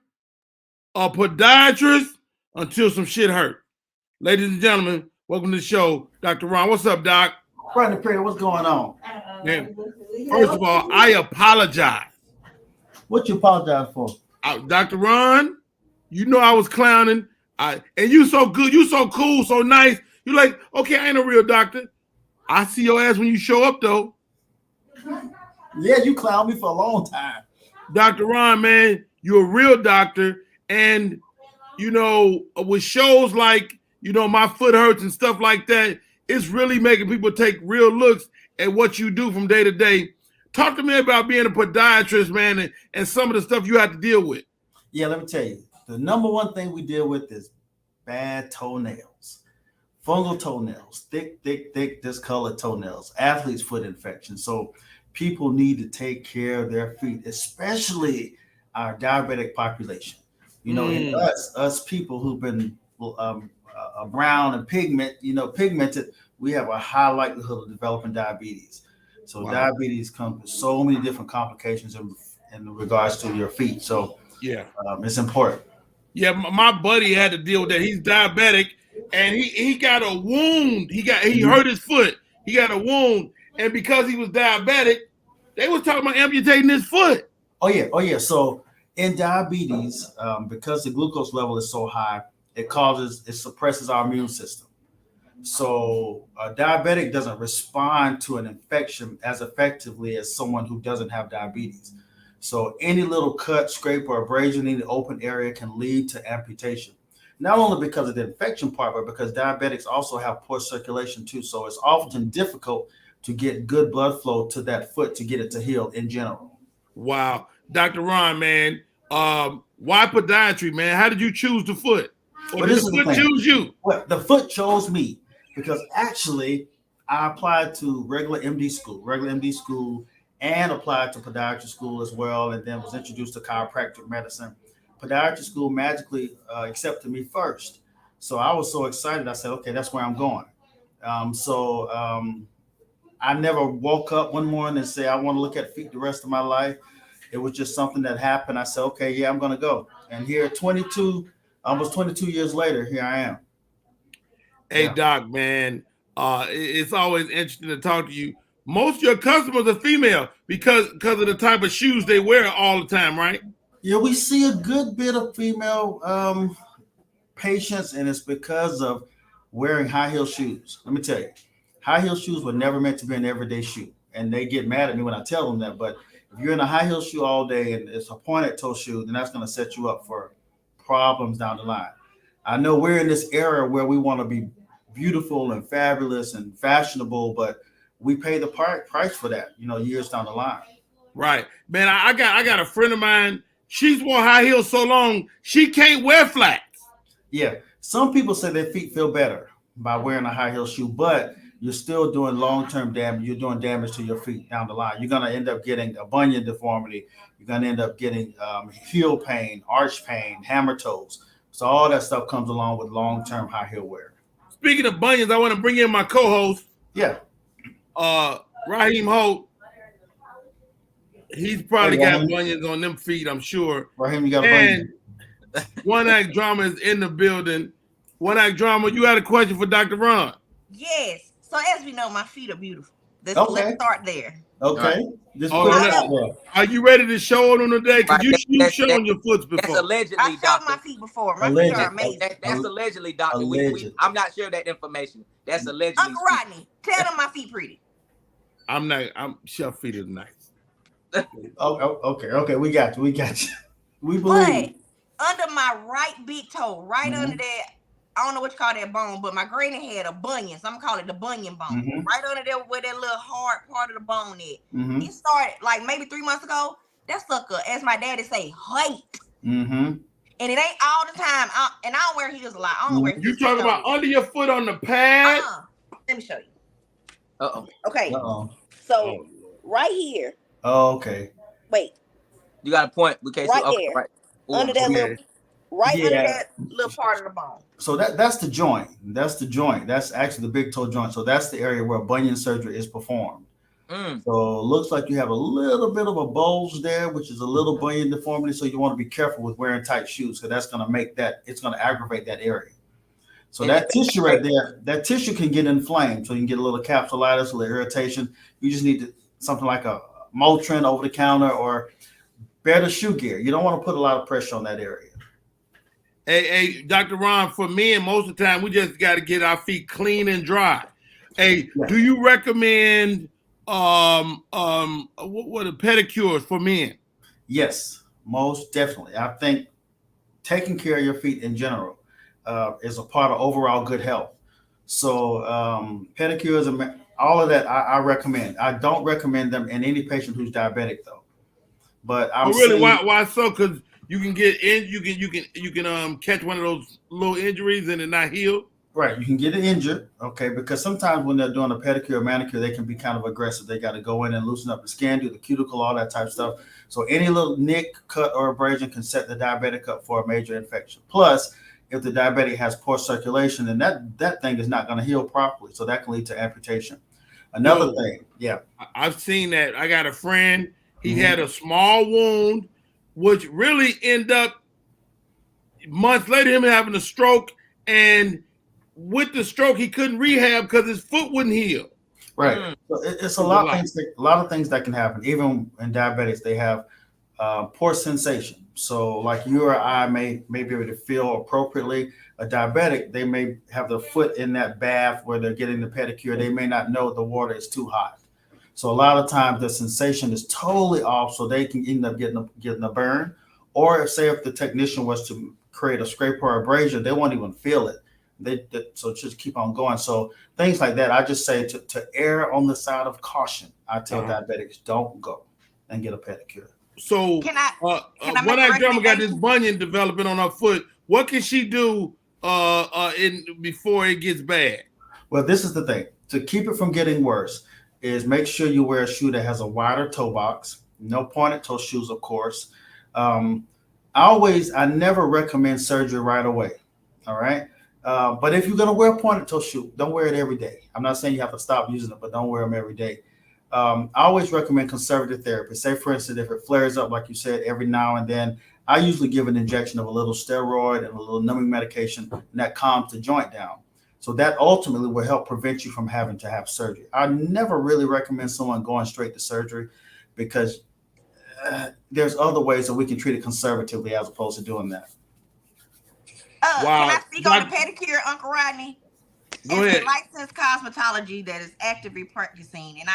Speaker 2: a podiatrist, until some shit hurt. Ladies and gentlemen, welcome to the show, Dr. Ron. What's up, Doc?
Speaker 8: Rodney Perry, what's going on?
Speaker 2: Man, first of all, I apologize.
Speaker 8: What you apologize for?
Speaker 2: Dr. Ron, you know I was clowning. And you so good, you so cool, so nice. You're like, okay, I ain't a real doctor. I see your ass when you show up, though.
Speaker 8: Yeah, you clowned me for a long time.
Speaker 2: Dr. Ron, man, you're a real doctor. And, you know, with shows like, you know, My Foot Hurts and stuff like that, it's really making people take real looks at what you do from day to day. Talk to me about being a podiatrist, man, and some of the stuff you have to deal with.
Speaker 8: Yeah, let me tell you. The number one thing we deal with is bad toenails, fungal toenails, thick, discolored toenails, athlete's foot infection. So people need to take care of their feet, especially our diabetic population. You know, and us people who've been brown and pigmented, we have a high likelihood of developing diabetes. So diabetes comes with so many different complications in regards to your feet. So
Speaker 2: yeah,
Speaker 8: it's important.
Speaker 2: Yeah, my buddy had to deal with that. He's diabetic, and he got a wound. He hurt his foot. He got a wound, and because he was diabetic, they was talking about amputating his foot.
Speaker 8: Oh yeah. So in diabetes, because the glucose level is so high, it suppresses our immune system. So a diabetic doesn't respond to an infection as effectively as someone who doesn't have diabetes. So any little cut, scrape, or abrasion in the open area can lead to amputation. Not only because of the infection part, but because diabetics also have poor circulation too. So it's often difficult to get good blood flow to that foot to get it to heal in general.
Speaker 2: Wow. Dr. Ron, man, why podiatry, man? How did you choose the foot? Or did the foot choose you?
Speaker 8: Well, the foot chose me because actually I applied to regular MD school, and applied to podiatry school as well, and then was introduced to chiropractic medicine. Podiatry school magically accepted me first. So I was so excited. I said, okay, that's where I'm going. I never woke up one morning and said, I want to look at feet the rest of my life. It was just something that happened. I said, okay, yeah, I'm going to go. And here, almost 22 years later, here I am.
Speaker 2: Hey, yeah. Doc, man, it's always interesting to talk to you. Most of your customers are female because of the type of shoes they wear all the time, right?
Speaker 8: Yeah, we see a good bit of female patients, and it's because of wearing high heel shoes. Let me tell you, high heel shoes were never meant to be an everyday shoe, and they get mad at me when I tell them that. But if you're in a high heel shoe all day and it's a pointed toe shoe, then that's going to set you up for problems down the line. I know we're in this era where we want to be beautiful and fabulous and fashionable, but we pay the price for that, years down the line.
Speaker 2: Right, man. I got a friend of mine. She's worn high heels so long she can't wear flats.
Speaker 8: Yeah, some people say their feet feel better by wearing a high heel shoe, but you're still doing long-term damage. You're doing damage to your feet down the line. You're gonna end up getting a bunion deformity. You're gonna end up getting heel pain, arch pain, hammer toes. So all that stuff comes along with long-term high heel wear.
Speaker 2: Speaking of bunions, I want to bring in my co-host.
Speaker 8: Yeah.
Speaker 2: Raheem Holt. He's probably got bunions on them feet, I'm sure.
Speaker 8: Raheem, you got a bunion.
Speaker 2: One Act Drama is in the building. One Act Drama, you had a question for Dr. Ron.
Speaker 5: Yes. So as we know, my feet are beautiful. Let's start there.
Speaker 8: Okay, just
Speaker 2: Oh,
Speaker 8: put
Speaker 2: no,
Speaker 8: it
Speaker 2: no.
Speaker 8: out there.
Speaker 2: Are you ready to show it on the day? Because
Speaker 3: Right,
Speaker 2: you've shown your foots
Speaker 3: that's
Speaker 2: before.
Speaker 3: allegedly,
Speaker 5: I showed
Speaker 3: doctor.
Speaker 5: my feet before. My feet are amazing.
Speaker 3: That's allegedly, doctor.
Speaker 8: Allegedly.
Speaker 3: I'm not sure of that information. That's allegedly.
Speaker 5: Uncle Rodney, tell them my feet pretty.
Speaker 2: Your feet is nice.
Speaker 8: Okay. We got you. We
Speaker 5: But
Speaker 8: believe.
Speaker 5: under my right big toe, right under that, I don't know what you call that bone, but my granny had a bunion, so I'm gonna call it the bunion bone. Right under there where that little hard part of the bone is. It started like maybe 3 months ago. That sucker, as my daddy say, hate. And it ain't all the time. And I don't wear heels a lot. I don't wear heels.
Speaker 2: You talking about under your foot on the pad?
Speaker 5: Let me show you.
Speaker 3: Uh-oh.
Speaker 5: Okay. So right here.
Speaker 8: Oh, okay.
Speaker 5: Wait.
Speaker 3: You got a point. Okay,
Speaker 5: right
Speaker 3: so, okay,
Speaker 5: there.
Speaker 3: right. Ooh,
Speaker 5: Under that little, under that little part of the bone.
Speaker 8: So that's the joint. That's the joint. That's actually the big toe joint. So that's the area where bunion surgery is performed. So it looks like you have a little bit of a bulge there, which is a little bunion deformity. So you want to be careful with wearing tight shoes, because that's going to make that, it's going to aggravate that area. So that tissue right there, that tissue can get inflamed. So you can get a little capsulitis, a little irritation. You just need something like a Motrin over the counter, or better shoe gear. You don't want to put a lot of pressure on that area.
Speaker 2: Hey, Dr. Ron, for men, most of the time, we just got to get our feet clean and dry. Hey, do you recommend what are pedicures for men?
Speaker 8: Yes, most definitely. I think taking care of your feet in general is a part of overall good health. So pedicures and all of that, I recommend. I don't recommend them in any patient who's diabetic, though. But I'm
Speaker 2: really, why so? Because you can get in, you can catch one of those little injuries and it not heal.
Speaker 8: Right, you can get it injured, okay, because sometimes when they're doing a pedicure or manicure, they can be kind of aggressive. They got to go in and loosen up the skin, do the cuticle, all that type of stuff. So any little nick, cut, or abrasion can set the diabetic up for a major infection. Plus, if the diabetic has poor circulation, then that thing is not going to heal properly. So that can lead to amputation. Another thing,
Speaker 2: I've seen that. I got a friend, he had a small wound, which really ended up months later him having a stroke, and with the stroke he couldn't rehab because his foot wouldn't heal.
Speaker 8: Right. So it's a lot of things that can happen. Even in diabetics, they have poor sensation. So like you or I may be able to feel appropriately. A diabetic, they may have their foot in that bath where they're getting the pedicure. They may not know the water is too hot. So a lot of times the sensation is totally off, so they can end up getting a burn. Or if the technician was to create a scrape or abrasion, they won't even feel it. So just keep on going. So things like that, I just say to err on the side of caution. I tell diabetics, don't go and get a pedicure.
Speaker 2: So
Speaker 5: can I
Speaker 2: when that grandma got this bunion developing on her foot, what can she do before it gets bad?
Speaker 8: Well, this is the thing. To keep it from getting worse is make sure you wear a shoe that has a wider toe box. No pointed toe shoes, of course. I never recommend surgery right away. All right. But if you're going to wear a pointed toe shoe, don't wear it every day. I'm not saying you have to stop using it, but don't wear them every day. I always recommend conservative therapy. Say, for instance, if it flares up, like you said, every now and then, I usually give an injection of a little steroid and a little numbing medication, and that calms the joint down. So that ultimately will help prevent you from having to have surgery. I never really recommend someone going straight to surgery, because there's other ways that we can treat it conservatively as opposed to doing that.
Speaker 5: Can I speak on the pedicure, Uncle Rodney?
Speaker 2: Go ahead.
Speaker 5: Licensed cosmetology that is actively practicing, and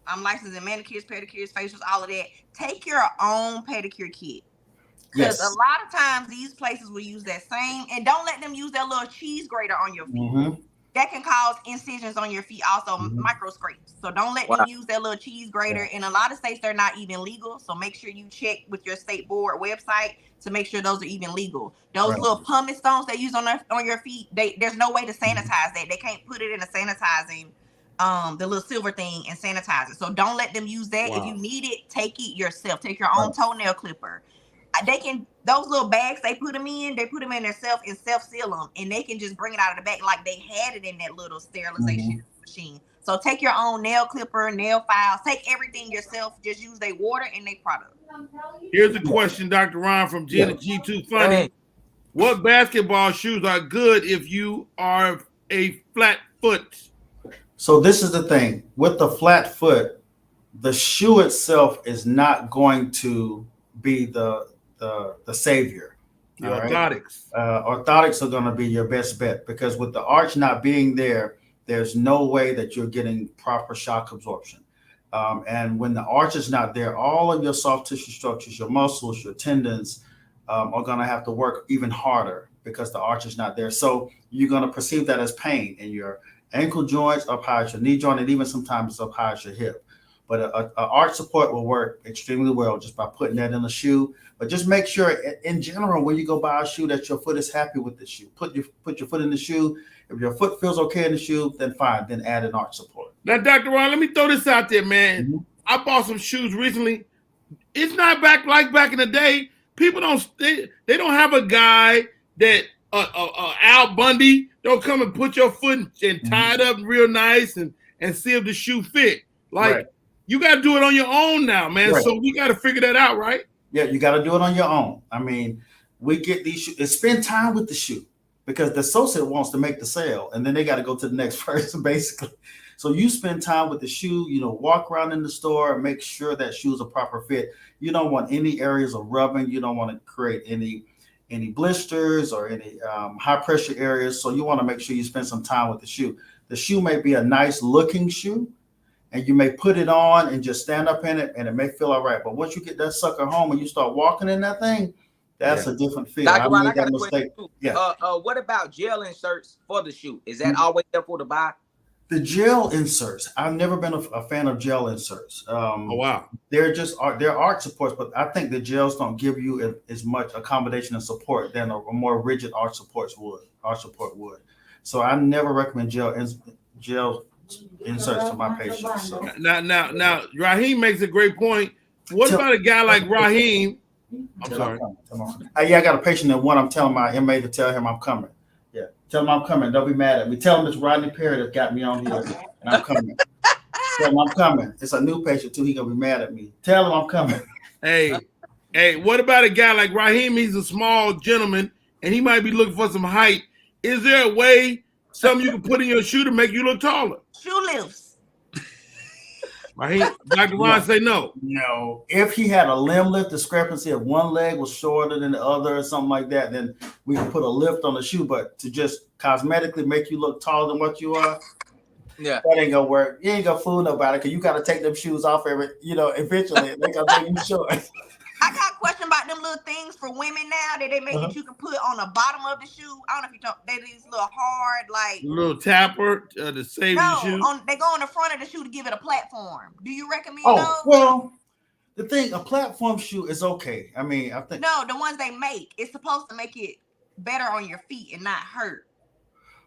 Speaker 5: I'm licensed in manicures, pedicures, facials, all of that. Take your own pedicure kit. Because a lot of times these places will use that same, and don't let them use that little cheese grater on your feet. That can cause incisions on your feet, also micro scrapes. So don't let them use that little cheese grater. In a lot of states, they're not even legal. So make sure you check with your state board website to make sure those are even legal. Those little pumice stones they use on your feet, there's no way to sanitize that. They can't put it in a sanitizing, the little silver thing, and sanitize it. So don't let them use that. If you need it, take it yourself. Take your own toenail clipper. Those little bags they put them in themselves and self-seal them, and they can just bring it out of the bag like they had it in that little sterilization machine. So take your own nail clipper, nail files, take everything yourself. Just use their water and their product.
Speaker 2: Here's a question, Dr. Ron from G2 Funny. What basketball shoes are good if you are a flat foot?
Speaker 8: So this is the thing with the flat foot. the shoe itself is not going to be the savior.
Speaker 2: The
Speaker 8: All right.
Speaker 2: orthotics.
Speaker 8: Orthotics are going to be your best bet, because with the arch not being there, there's no way that you're getting proper shock absorption. And when the arch is not there, all of your soft tissue structures, your muscles, your tendons are going to have to work even harder because the arch is not there. So you're going to perceive that as pain in your ankle joints, up high at your knee joint, and even sometimes up high at your hip. But a arch support will work extremely well just by putting that in a shoe. But just make sure, in general, when you go buy a shoe, that your foot is happy with the shoe. Put your foot in the shoe. If your foot feels okay in the shoe, then fine. Then add an arch support.
Speaker 2: Now, Dr. Ron, let me throw this out there, man.
Speaker 8: Mm-hmm.
Speaker 2: I bought some shoes recently. It's not back in the day. People they don't have a guy that Al Bundy don't come and put your foot and tie it up real nice and see if the shoe fit. Like,
Speaker 8: Right.
Speaker 2: You got to do it on your own now, man.
Speaker 8: Right.
Speaker 2: So we got to figure that out, right?
Speaker 8: Yeah, you got to do it on your own. I mean, we get these shoes and spend time with the shoe, because the associate wants to make the sale, and then they got to go to the next person, basically. So you spend time with the shoe, walk around in the store and make sure that shoe's a proper fit. You don't want any areas of rubbing. You don't want to create any blisters or any high pressure areas. So you want to make sure you spend some time with the shoe. The shoe may be a nice looking shoe, and you may put it on and just stand up in it, and it may feel all right. But once you get that sucker home and you start walking in that thing, that's a different feel.
Speaker 3: Dr. Ron, I
Speaker 8: made
Speaker 3: got
Speaker 8: that
Speaker 3: a question too.
Speaker 8: Yeah.
Speaker 3: What about gel inserts for the shoe? Is that always helpful to buy?
Speaker 8: The gel inserts, I've never been a fan of gel inserts.
Speaker 2: Oh, wow.
Speaker 8: They're arch supports, but I think the gels don't give you as much accommodation and support than a more rigid arch support would. So I never recommend gel inserts to my patients. So.
Speaker 2: Now, Raheem makes a great point. What about a guy like Raheem? I'm sorry.
Speaker 8: Yeah, I got a patient that I'm telling my MA to tell him I'm coming. Yeah, tell him I'm coming. Don't be mad at me. Tell him it's Rodney Perry that got me on here, and I'm coming. Tell him I'm coming. It's a new patient too. He gonna be mad at me. Tell him I'm coming.
Speaker 2: Hey, what about a guy like Raheem? He's a small gentleman, and he might be looking for some height. Is there a way, something you can put in your shoe to make you look taller?
Speaker 5: Shoe lifts.
Speaker 2: Raheem, Dr. Ron say no.
Speaker 8: No. If he had a limb lift discrepancy, if one leg was shorter than the other or something like that, then we can put a lift on the shoe. But to just cosmetically make you look taller than what you are,
Speaker 3: that
Speaker 8: ain't gonna work. You ain't gonna fool nobody, because you gotta take them shoes off eventually. They gonna make you short.
Speaker 5: I got a question about them little things for women now that they make that you can put on the bottom of the shoe. I don't know if you know, they these little hard, like
Speaker 2: little tapper to save the shoe.
Speaker 5: They go on the front of the shoe to give it a platform. Do you recommend
Speaker 8: Oh,
Speaker 5: those?
Speaker 8: well, the thing, a platform shoe is okay. I mean, I think
Speaker 5: No, the ones they make, it's supposed to make it better on your feet and not hurt.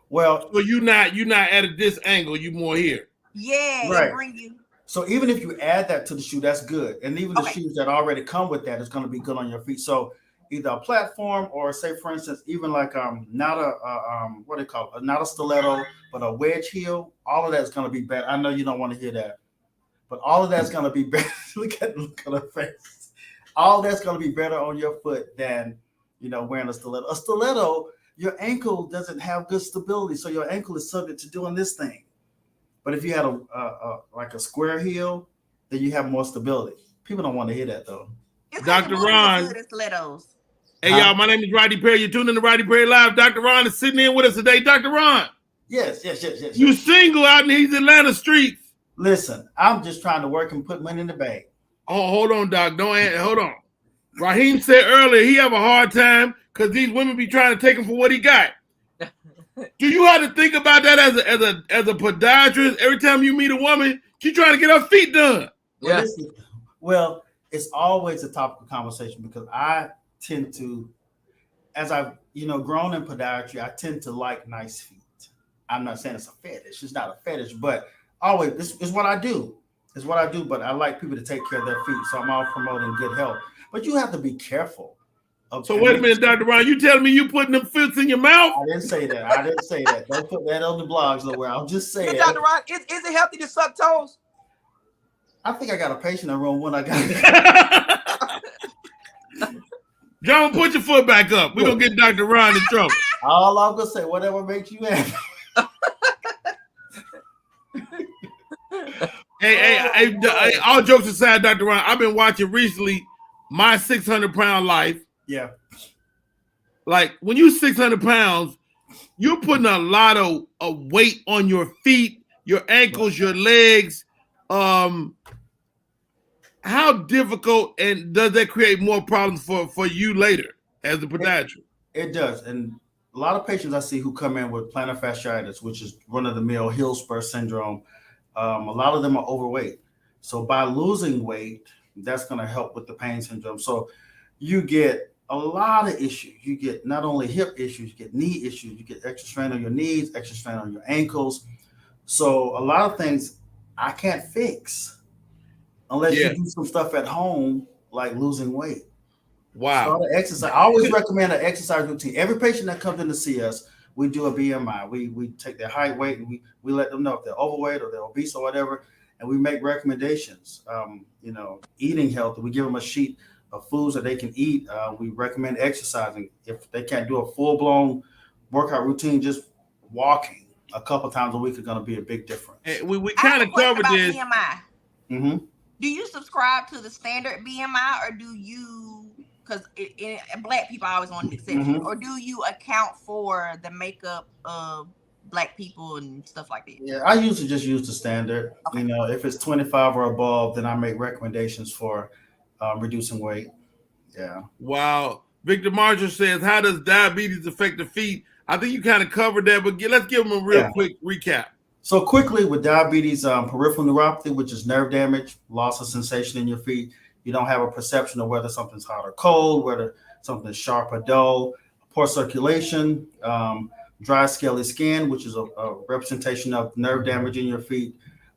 Speaker 8: well,
Speaker 2: So you not at this angle, you more here.
Speaker 5: Yeah,
Speaker 8: Right.
Speaker 5: it bring you.
Speaker 8: so even if you add that to the shoe, that's good. And even the shoes that already come with that is going to be good on your feet. So either a platform, or say, for instance, even like not a stiletto, but a wedge heel. All of that is going to be better. I know you don't want to hear that, but all of that's going to be better. look at her face. All that's going to be better on your foot than wearing a stiletto. A stiletto, your ankle doesn't have good stability, so your ankle is subject to doing this thing. But if you had a square heel, then you have more stability. People don't want to hear that though.
Speaker 5: It's
Speaker 2: Dr. Ron.
Speaker 5: Stilettos.
Speaker 2: Hey, y'all, my name is Rodney Perry. You're tuning in to Rodney Perry Live. Dr. Ron is sitting in with us today. Dr. Ron.
Speaker 8: Yes.
Speaker 2: You single out in these Atlanta streets.
Speaker 8: Listen, I'm just trying to work and put money in the bank.
Speaker 2: Oh, hold on, Doc. Hold on. Raheem said earlier he have a hard time because these women be trying to take him for what he got. Do you have to think about that as a podiatrist? Every time you meet a woman, she trying to get her feet done.
Speaker 3: Yeah.
Speaker 8: Well, it's always a topic of conversation, because I tend to, as I've grown in podiatry, I tend to like nice feet. I'm not saying it's a fetish. It's not a fetish, but always this is what I do. It's what I do. But I like people to take care of their feet, so I'm all promoting good health. But you have to be careful.
Speaker 2: So wait a minute, Dr. Ron, you telling me you putting them fits in your mouth?
Speaker 8: I didn't say that. Don't put that on the blogs nowhere. I'll just say
Speaker 3: Hey,
Speaker 8: it.
Speaker 3: Dr. Ron, is it healthy to suck toes?
Speaker 8: I think I got a patient in room one. I got
Speaker 2: John, put your foot back up. We're going to get Dr. Ron in trouble.
Speaker 8: all I'm going to say, whatever makes you happy.
Speaker 2: Hey, all jokes aside, Dr. Ron, I've been watching recently My 600-Pound Life.
Speaker 8: Yeah.
Speaker 2: Like when you're 600 pounds, you're putting a lot of weight on your feet, your ankles, your legs. How difficult and does that create more problems for you later as a podiatrist?
Speaker 8: It does. And a lot of patients I see who come in with plantar fasciitis, which is run-of-the-mill heel spur syndrome, a lot of them are overweight. So by losing weight, that's going to help with the pain syndrome. So you get a lot of issues. You get not only hip issues, you get knee issues, you get extra strain on your knees, extra strain on your ankles. So a lot of things I can't fix unless you do some stuff at home, like losing weight.
Speaker 2: Wow.
Speaker 8: Start an exercise. I always recommend an exercise routine. Every patient that comes in to see us, we do a BMI. We take their height, weight, and we let them know if they're overweight or they're obese or whatever, and we make recommendations. Eating healthy. We give them a sheet of foods that they can eat. We recommend exercising. If they can't do a full-blown workout routine, just walking a couple times a week is going to be a big difference.
Speaker 2: Hey, we kind of covered this.
Speaker 5: BMI.
Speaker 8: Mm-hmm.
Speaker 5: Do you subscribe to the standard BMI, or do you? Because Black people always want an exception, or do you account for the makeup of Black people and stuff like that?
Speaker 8: Yeah, I usually just use the standard. Okay. If it's 25 or above, then I make recommendations for reducing weight. Yeah.
Speaker 2: Wow. Victor Marshall says, how does diabetes affect the feet? I think you kind of covered that, but let's give them a real quick recap.
Speaker 8: So quickly with diabetes, peripheral neuropathy, which is nerve damage, loss of sensation in your feet. You don't have a perception of whether something's hot or cold, whether something is sharp or dull, poor circulation, dry scaly skin, which is a representation of nerve damage in your feet.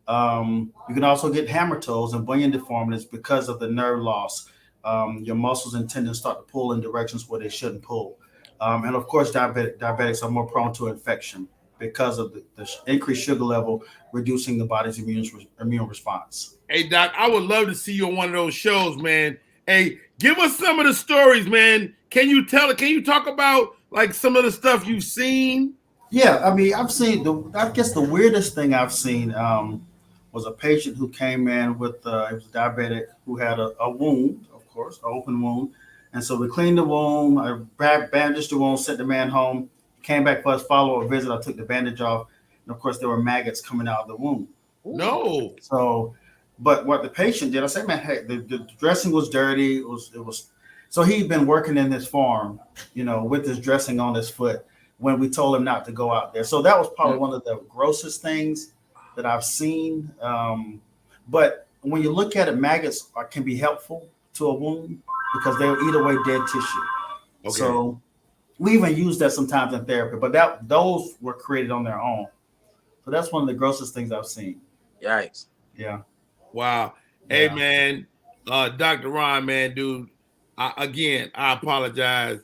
Speaker 8: You can also get hammer toes and bunion deformities because of the nerve loss. Your muscles and tendons start to pull in directions where they shouldn't pull. And of course, diabetics are more prone to infection because of the increased sugar level, reducing the body's immune response.
Speaker 2: Hey, Doc, I would love to see you on one of those shows, man. Hey, give us some of the stories, man. Can you talk about like some of the stuff you've seen?
Speaker 8: Yeah, I mean, I've seen I guess the weirdest thing I've seen was a patient who came in with he was diabetic who had a wound, of course, an open wound. And so we cleaned the wound, I bandaged the wound, sent the man home, came back for his follow-up visit. I took the bandage off. And of course, there were maggots coming out of the wound.
Speaker 2: No.
Speaker 8: So, but what the patient did, I said, man, hey, the dressing was dirty. It was. So he'd been working in this farm, with this dressing on his foot when we told him not to go out there. So that was probably one of the grossest things that I've seen. But when you look at it, maggots can be helpful to a wound because they'll eat away dead tissue. Okay. So we even use that sometimes in therapy, but those were created on their own. So that's one of the grossest things I've seen.
Speaker 3: Yikes.
Speaker 8: Yeah.
Speaker 2: Wow. Hey, man, Dr. Ron, man, dude, I apologize.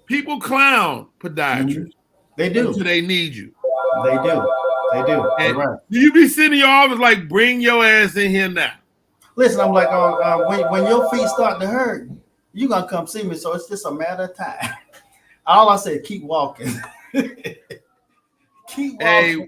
Speaker 2: People clown podiatrists.
Speaker 8: Mm-hmm. They do.
Speaker 2: Until they need you.
Speaker 8: They do.
Speaker 2: And
Speaker 8: right.
Speaker 2: Do you be sitting in your office like, bring your ass in here now?
Speaker 8: Listen, I'm like, when your feet start to hurt, you're going to come see me. So it's just a matter of time. All I say, keep walking. Keep walking.
Speaker 2: Hey,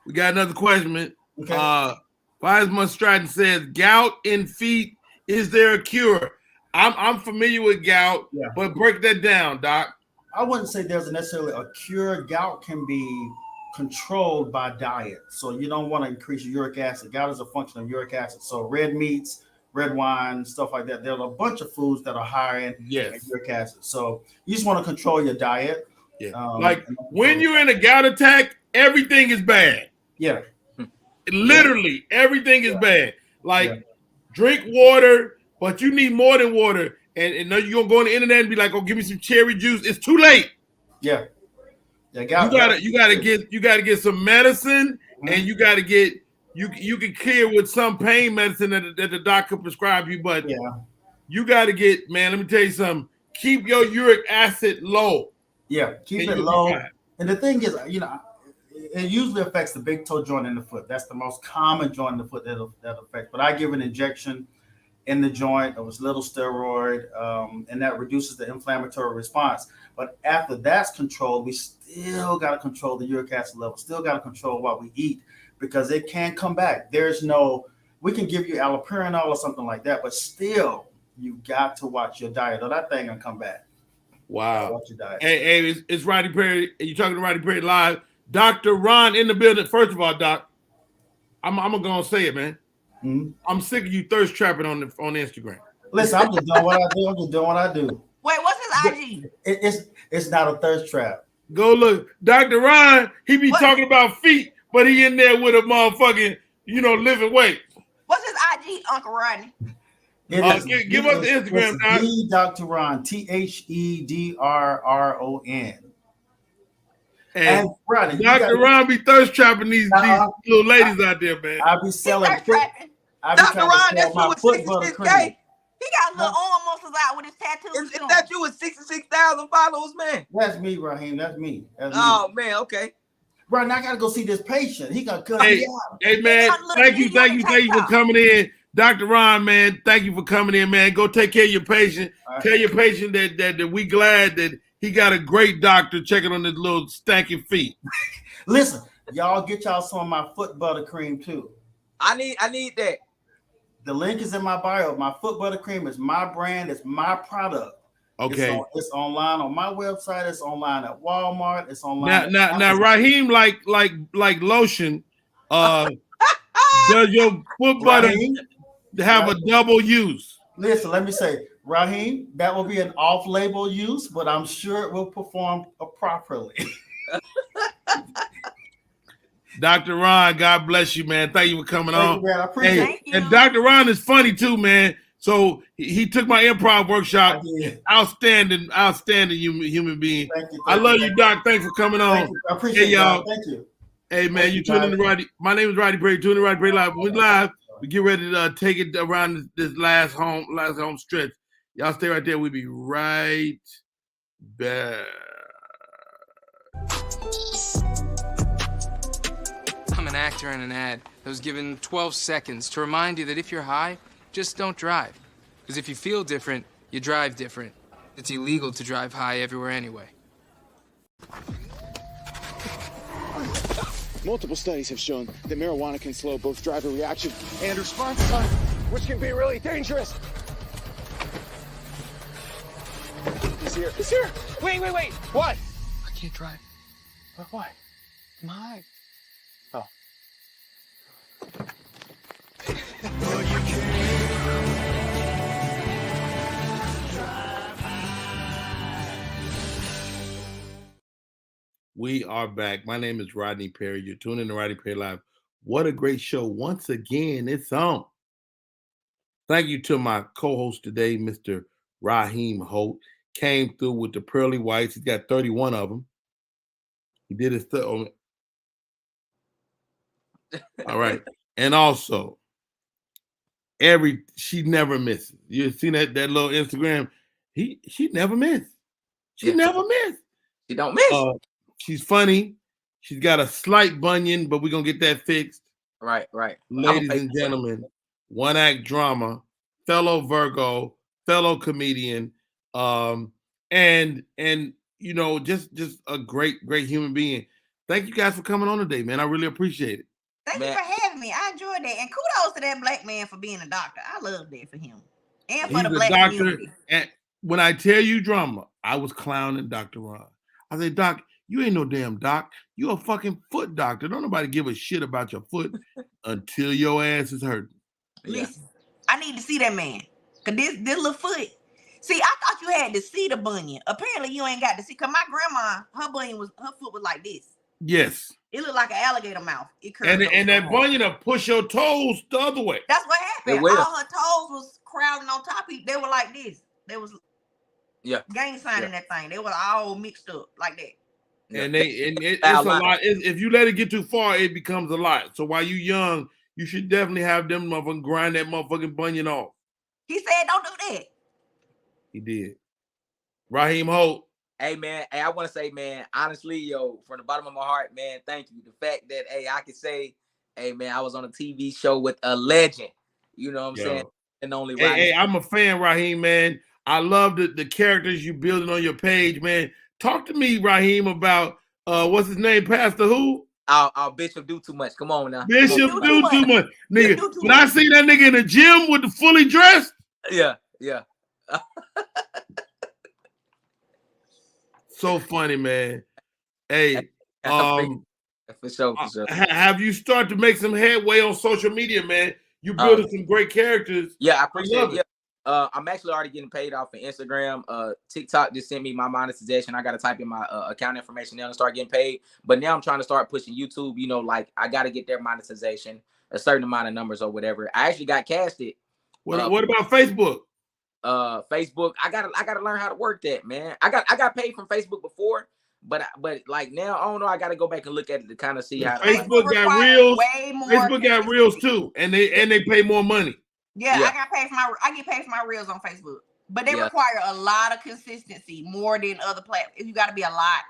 Speaker 2: we got another question, man. Okay. Faisman Stratton says, gout in feet, is there a cure? I'm familiar with gout, but break that down, Doc.
Speaker 8: I wouldn't say there's necessarily a cure. Gout can be controlled by diet. So you don't want to increase your uric acid. Gout is a function of uric acid. So red meats, red wine, stuff like that. There's a bunch of foods that are higher in uric acid. So you just want to control your diet.
Speaker 2: Yeah. Like when you're in a gout attack, everything is bad.
Speaker 8: Yeah.
Speaker 2: Literally, everything is bad. Like drink water, but you need more than water. And you're gonna go on the internet and be like, "Oh, give me some cherry juice." It's too late.
Speaker 8: Yeah.
Speaker 2: You gotta get some medicine, and you gotta get you can clear with some pain medicine that the doctor prescribe you, but you gotta get, man. Let me tell you something. Keep your uric acid low.
Speaker 8: Yeah, keep it low. And the thing is, it usually affects the big toe joint in the foot. That's the most common joint in the foot that affects. But I give an injection in the joint of a little steroid, and that reduces the inflammatory response. But after that's controlled, we still got to control the uric acid level, still got to control what we eat because it can come back. There's no We can give you allopurinol or something like that, but still, you got to watch your diet, or that thing gonna come back.
Speaker 2: Wow.
Speaker 8: Watch your diet.
Speaker 2: Hey, it's Rodney Perry. And you're talking to Rodney Perry live. Dr. Ron in the building. First of all, Doc, I'm gonna say it, man.
Speaker 8: Mm-hmm.
Speaker 2: I'm sick of you thirst trapping on Instagram.
Speaker 8: Listen, I'm just doing what I do. I'm just doing what I do.
Speaker 5: Wait, what's his IG?
Speaker 8: It's not a thirst trap.
Speaker 2: Go look. Dr. Ron, he be talking about feet, but he in there with a motherfucking, living weight.
Speaker 5: What's his IG, Uncle Rodney?
Speaker 2: Give us the Instagram, Doc.
Speaker 8: Dr. Ron, THEDRRON.
Speaker 2: And Rodney, Dr. Ron be thirst trapping these little ladies out there, man.
Speaker 8: I be selling.
Speaker 5: Dr. Ron, that's you with 66K. He got little arm muscles out with his tattoos.
Speaker 3: Is that you with 66,000 followers, man?
Speaker 8: That's me, Raheem. That's me.
Speaker 3: Man, okay.
Speaker 8: Right now, I gotta go see this patient. He gonna cut me out.
Speaker 2: Hey, man, thank you for coming in. Dr. Ron, man, thank you for coming in, man. Go take care of your patient. Right. Tell your patient that we glad that he got a great doctor checking on his little stanky feet.
Speaker 8: Listen, y'all get y'all some of my foot buttercream too.
Speaker 3: I need that.
Speaker 8: The link is in my bio. My foot buttercream is my brand. It's my product.
Speaker 2: Okay.
Speaker 8: It's online on my website. It's online at Walmart. It's online.
Speaker 2: Now, Raheem, like lotion. Does your foot butter have a double use?
Speaker 8: Listen, let me say, Raheem, that will be an off-label use, but I'm sure it will perform properly.
Speaker 2: Dr. Ron, God bless you, man. Thank you for coming on.
Speaker 8: You, man. I appreciate
Speaker 2: it. And Dr. Ron is funny too, man. So he took my improv workshop. Outstanding human being.
Speaker 8: Thank you.
Speaker 2: I love you, Doc. Thanks for coming on.
Speaker 8: I appreciate it, y'all. Thank you.
Speaker 2: Hey, man, you tuning in to Rodney. My name is Rodney Perry. Tuning in to Rodney Perry Live. We're live. We get ready to take it around this last home stretch. Y'all stay right there. We'll be right back.
Speaker 9: I'm an actor in an ad that was given 12 seconds to remind you that if you're high, just don't drive. Because if you feel different, you drive different. It's illegal to drive high everywhere anyway.
Speaker 10: Multiple studies have shown that marijuana can slow both driver reaction and response time, which can be really dangerous. He's here. He's here. Wait. What?
Speaker 9: I can't drive.
Speaker 10: Why?
Speaker 9: I'm high.
Speaker 10: Oh.
Speaker 2: We are back. My name is Rodney Perry. You're tuning in to Rodney Perry Live. What a great show. Once again, it's on. Thank you to my co-host today, Mr. Raheem Holt. Came through with the pearly whites. He's got 31 of them. He did his stuff. All right. And also, she never misses. You seen that little Instagram? She never missed. She never missed.
Speaker 3: She don't miss.
Speaker 2: She's funny. She's got a slight bunion, but we're gonna get that fixed.
Speaker 3: Right.
Speaker 2: Ladies and gentlemen, one act drama, fellow Virgo, fellow comedian, and just a great human being. Thank you guys for coming on today, man. I really appreciate it.
Speaker 5: Thank you for having me. I enjoyed that. And kudos to that black man for being a doctor. I love that for him. And for the black community.
Speaker 2: And when I tell you drama, I was clowning Dr. Ron. I said, Doc, you ain't no damn doc. You a fucking foot doctor. Don't nobody give a shit about your foot until your ass is hurting.
Speaker 5: Listen, I need to see that man. Cause this little foot. See, I thought you had to see the bunion. Apparently you ain't got to see. Cause my grandma, her foot was like this.
Speaker 2: Yes.
Speaker 5: It looked like an alligator mouth. It
Speaker 2: curved and that bunion will push your toes the other way.
Speaker 5: That's what happened. All her toes was crowding on top of you. They were like this. They was gang signing that thing. They were all mixed up like that.
Speaker 2: And it's a lot. If you let it get too far, it becomes a lot. So while you young, you should definitely have them motherfucking grind that motherfucking bunion off.
Speaker 5: He said, "Don't do that."
Speaker 2: He did. Raheem Holt.
Speaker 3: Hey man, I want to say, man, honestly, from the bottom of my heart, man, thank you. The fact that I could say, hey man, I was on a TV show with a legend. You know what I'm saying? And only
Speaker 2: hey, I'm a fan, Raheem, man. I love the characters you building on your page, man. Talk to me, Raheem, about what's his name, Pastor who?
Speaker 3: Our Bishop do too much. Come on now.
Speaker 2: Bishop
Speaker 3: Come on.
Speaker 2: do too much. Nigga,
Speaker 5: do too
Speaker 2: when I see that nigga in the gym with the fully dressed.
Speaker 3: Yeah.
Speaker 2: So funny, man. Hey,
Speaker 3: for sure.
Speaker 2: Have you started to make some headway on social media, man? You building some great characters.
Speaker 3: Yeah, I appreciate it. I'm actually already getting paid off of Instagram. TikTok just sent me my monetization. I got to type in my account information now and start getting paid. But now I'm trying to start pushing YouTube. You know, like I got to get their monetization, a certain amount of numbers or whatever. I actually got casted.
Speaker 2: What about Facebook?
Speaker 3: Facebook, I gotta learn how to work that, man. I got paid from Facebook before, but like now I don't know. I gotta go back and look at it to kind of see how
Speaker 2: Facebook got reels. Facebook got reels too, and they pay more money.
Speaker 5: Yeah, I get paid for my reels on Facebook, but they require a lot of consistency more than other platforms. You got to be a lot.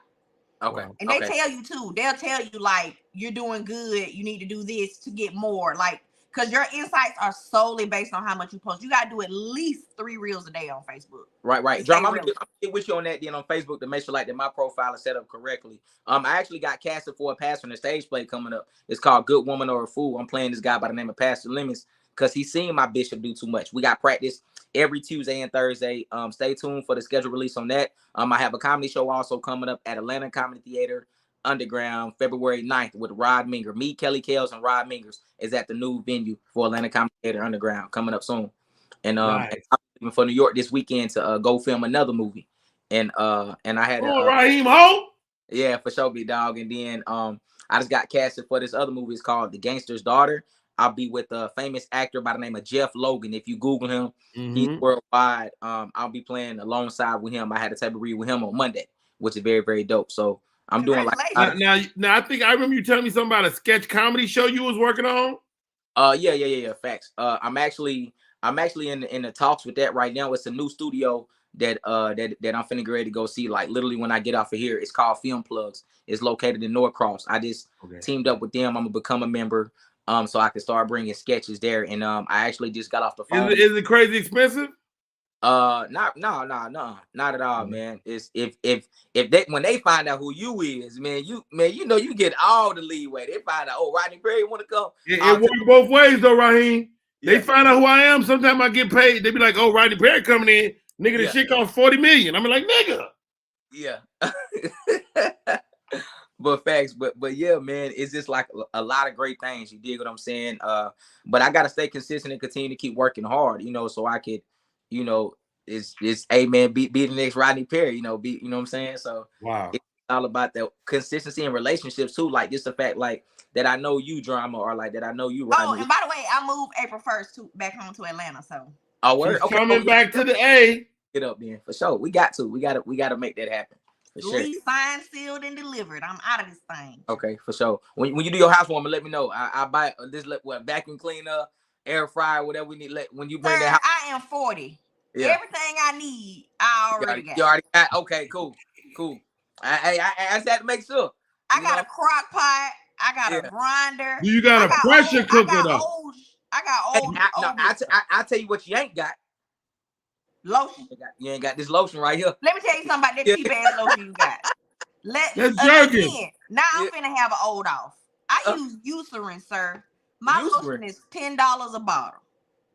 Speaker 3: Okay.
Speaker 5: And they tell you too. They'll tell you like you're doing good. You need to do this to get more. Like because your insights are solely based on how much you post. You got to do at least 3 reels a day on Facebook.
Speaker 3: Right. Drum, I'm gonna get with you on that then on Facebook to make sure like that my profile is set up correctly. I actually got casted for a Pastor in the Stage play coming up. It's called Good Woman or a Fool. I'm playing this guy by the name of Pastor Lemons because he's seen my Bishop do too much. We got practice every Tuesday and Thursday. Stay tuned for the schedule release on that. I have a comedy show also coming up at Atlanta Comedy Theater Underground February 9th with Rod Minger. Me, Kelly Kales, and Rod Mingers is at the new venue for Atlanta Comedy Theater Underground coming up soon. And
Speaker 2: nice.
Speaker 3: and I'm leaving for New York this weekend to go film another movie. And I had
Speaker 2: Raheem Holt.
Speaker 3: Yeah, for sure, big dog. And then I just got casted for this other movie. It's called The Gangster's Daughter. I'll be with a famous actor by the name of Jeff Logan. If you Google him, he's worldwide. I'll be playing alongside with him. I had a table read with him on Monday, which is very, very dope. So I'm doing like
Speaker 2: now. I think I remember you telling me something about a sketch comedy show you was working on.
Speaker 3: Yeah. Facts. I'm actually in the talks with that right now. It's a new studio that I'm finna get ready to go see. Like literally when I get off of here, it's called Film Plugs. It's located in Norcross. I just teamed up with them. I'm gonna become a member. So I can start bringing sketches there. And I actually just got off the phone.
Speaker 2: Is it crazy expensive?
Speaker 3: No, not at all, man. It's if they when they find out who you is, man, you know you get all the leeway. They find out, oh, Rodney Perry want to come.
Speaker 2: It works both ways though, Raheem. They find out who I am. Sometimes I get paid. They be like, oh, Rodney Perry coming in. Nigga, this shit costs $40 million. I'm like, nigga.
Speaker 3: Yeah. But facts, but yeah, man, it's just like a lot of great things. You dig what I'm saying? But I gotta stay consistent and continue to keep working hard, you know, so I could, you know, it's hey man, be the next Rodney Perry, you know, you know what I'm saying? So
Speaker 2: wow,
Speaker 3: it's all about the consistency in relationships too, like just the fact like that I know you drama or like that I know you Rodney.
Speaker 5: Oh, and by the way, I moved April 1st back home to Atlanta, so
Speaker 2: coming back to the A.
Speaker 3: Get up then for sure. We got to make that happen.
Speaker 5: Lease signed, sealed, and delivered. I'm out of this thing.
Speaker 3: Okay, for sure. When you do your housewarming, let me know. I buy this vacuum cleaner, air fryer, whatever we need. When you bring that house.
Speaker 5: I am 40. Yeah. Everything I need, I already got.
Speaker 3: You already got. Okay, cool. I just had to make sure.
Speaker 5: I got a crock pot. I got a grinder.
Speaker 2: You got a pressure cooker though.
Speaker 5: I got old.
Speaker 3: I tell you what you ain't got.
Speaker 5: Lotion.
Speaker 3: You ain't got this lotion right here.
Speaker 5: Let me tell you something about that cheap ass lotion you got.
Speaker 2: That's Jergens.
Speaker 5: Now I'm finna have an old off. I use Eucerin, sir. My lotion is $10 a bottle.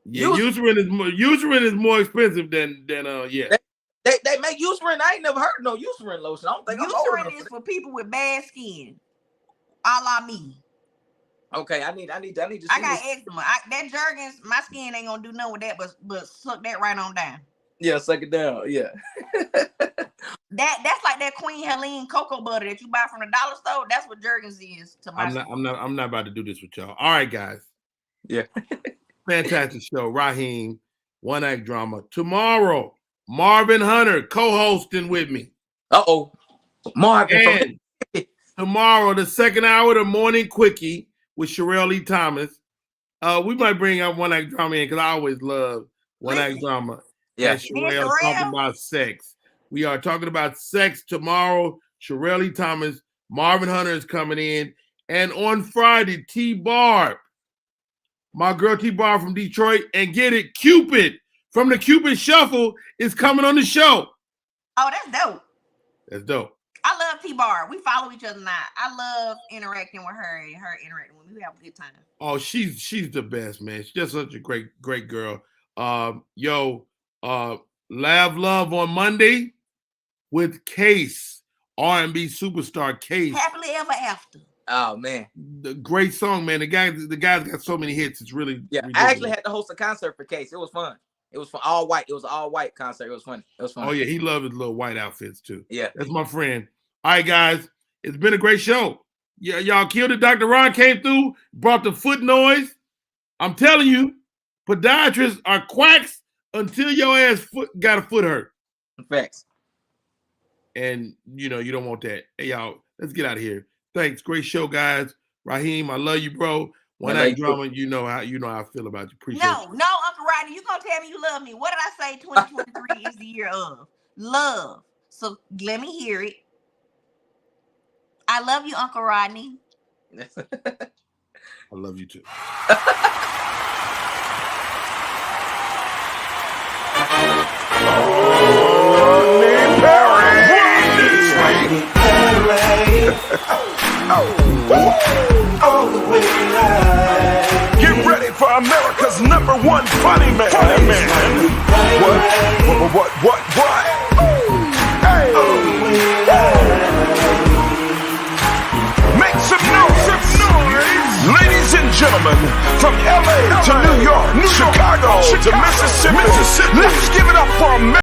Speaker 2: Yeah, Eucerin is more expensive than yeah.
Speaker 3: They make Eucerin. I ain't never heard of no Eucerin lotion. I don't think
Speaker 5: Eucerin is for people with bad skin, a la me.
Speaker 3: Okay, I need to see.
Speaker 5: I got eczema. That Jergens, my skin ain't gonna do nothing with that, but suck that right on down.
Speaker 3: Yeah, suck it down. Yeah.
Speaker 5: That's like that Queen Helene cocoa butter that you buy from the dollar store. That's what Jergens is to my skin.
Speaker 2: I'm not about to do this with y'all. All right, guys.
Speaker 3: Yeah.
Speaker 2: Fantastic show. Raheem, One Act Drama. Tomorrow, Marvin Hunter co-hosting with me.
Speaker 3: Marvin.
Speaker 2: And tomorrow, the second hour of the Morning Quickie with Sherelle Lee Thomas. We might bring up One Act Drama in because I always love One Act Drama.
Speaker 3: Yeah.
Speaker 2: And Sherelle talking about sex. We are talking about sex tomorrow. Sherelle Lee Thomas, Marvin Hunter is coming in. And on Friday, T-Barb, my girl T-Barb from Detroit, and get it, Cupid from the Cupid Shuffle is coming on the show.
Speaker 5: Oh, that's dope.
Speaker 2: That's dope.
Speaker 5: I love Auntie Bar. We follow each other now. I love interacting with her and her interacting with me. We have a good time.
Speaker 2: Oh, she's the best, man. She's just such a great girl. Lav Love on Monday with Case, R&B superstar Case.
Speaker 5: Happily Ever After.
Speaker 3: Oh man,
Speaker 2: The great song, man. The guy's got so many hits. It's really
Speaker 3: yeah.
Speaker 2: ridiculous.
Speaker 3: I actually had to host a concert for Case. It was fun. It was all white. It was an all white concert. It was funny. It was fun.
Speaker 2: Oh yeah, he loved his little white outfits too.
Speaker 3: Yeah,
Speaker 2: that's my friend. All right, guys, it's been a great show. Yeah, y'all killed it. Dr. Ron came through, brought the foot noise. I'm telling you, podiatrists are quacks until your ass got a foot hurt.
Speaker 3: Facts.
Speaker 2: And you don't want that. Hey y'all, let's get out of here. Thanks. Great show, guys. Raheem, I love you, bro. One Night Drama, you know how I feel about you. Appreciate
Speaker 5: No,
Speaker 2: you.
Speaker 5: Uncle Rodney, you gonna tell me you love me. What did I say 2023 is the year of? Love. So let me hear it. I love you, Uncle Rodney.
Speaker 2: I love you too.
Speaker 1: Get ready for America's #1 funny man. What? Hey. Make some noise. Ladies and gentlemen, from LA to New York, Chicago to Mississippi, let's give it up for America.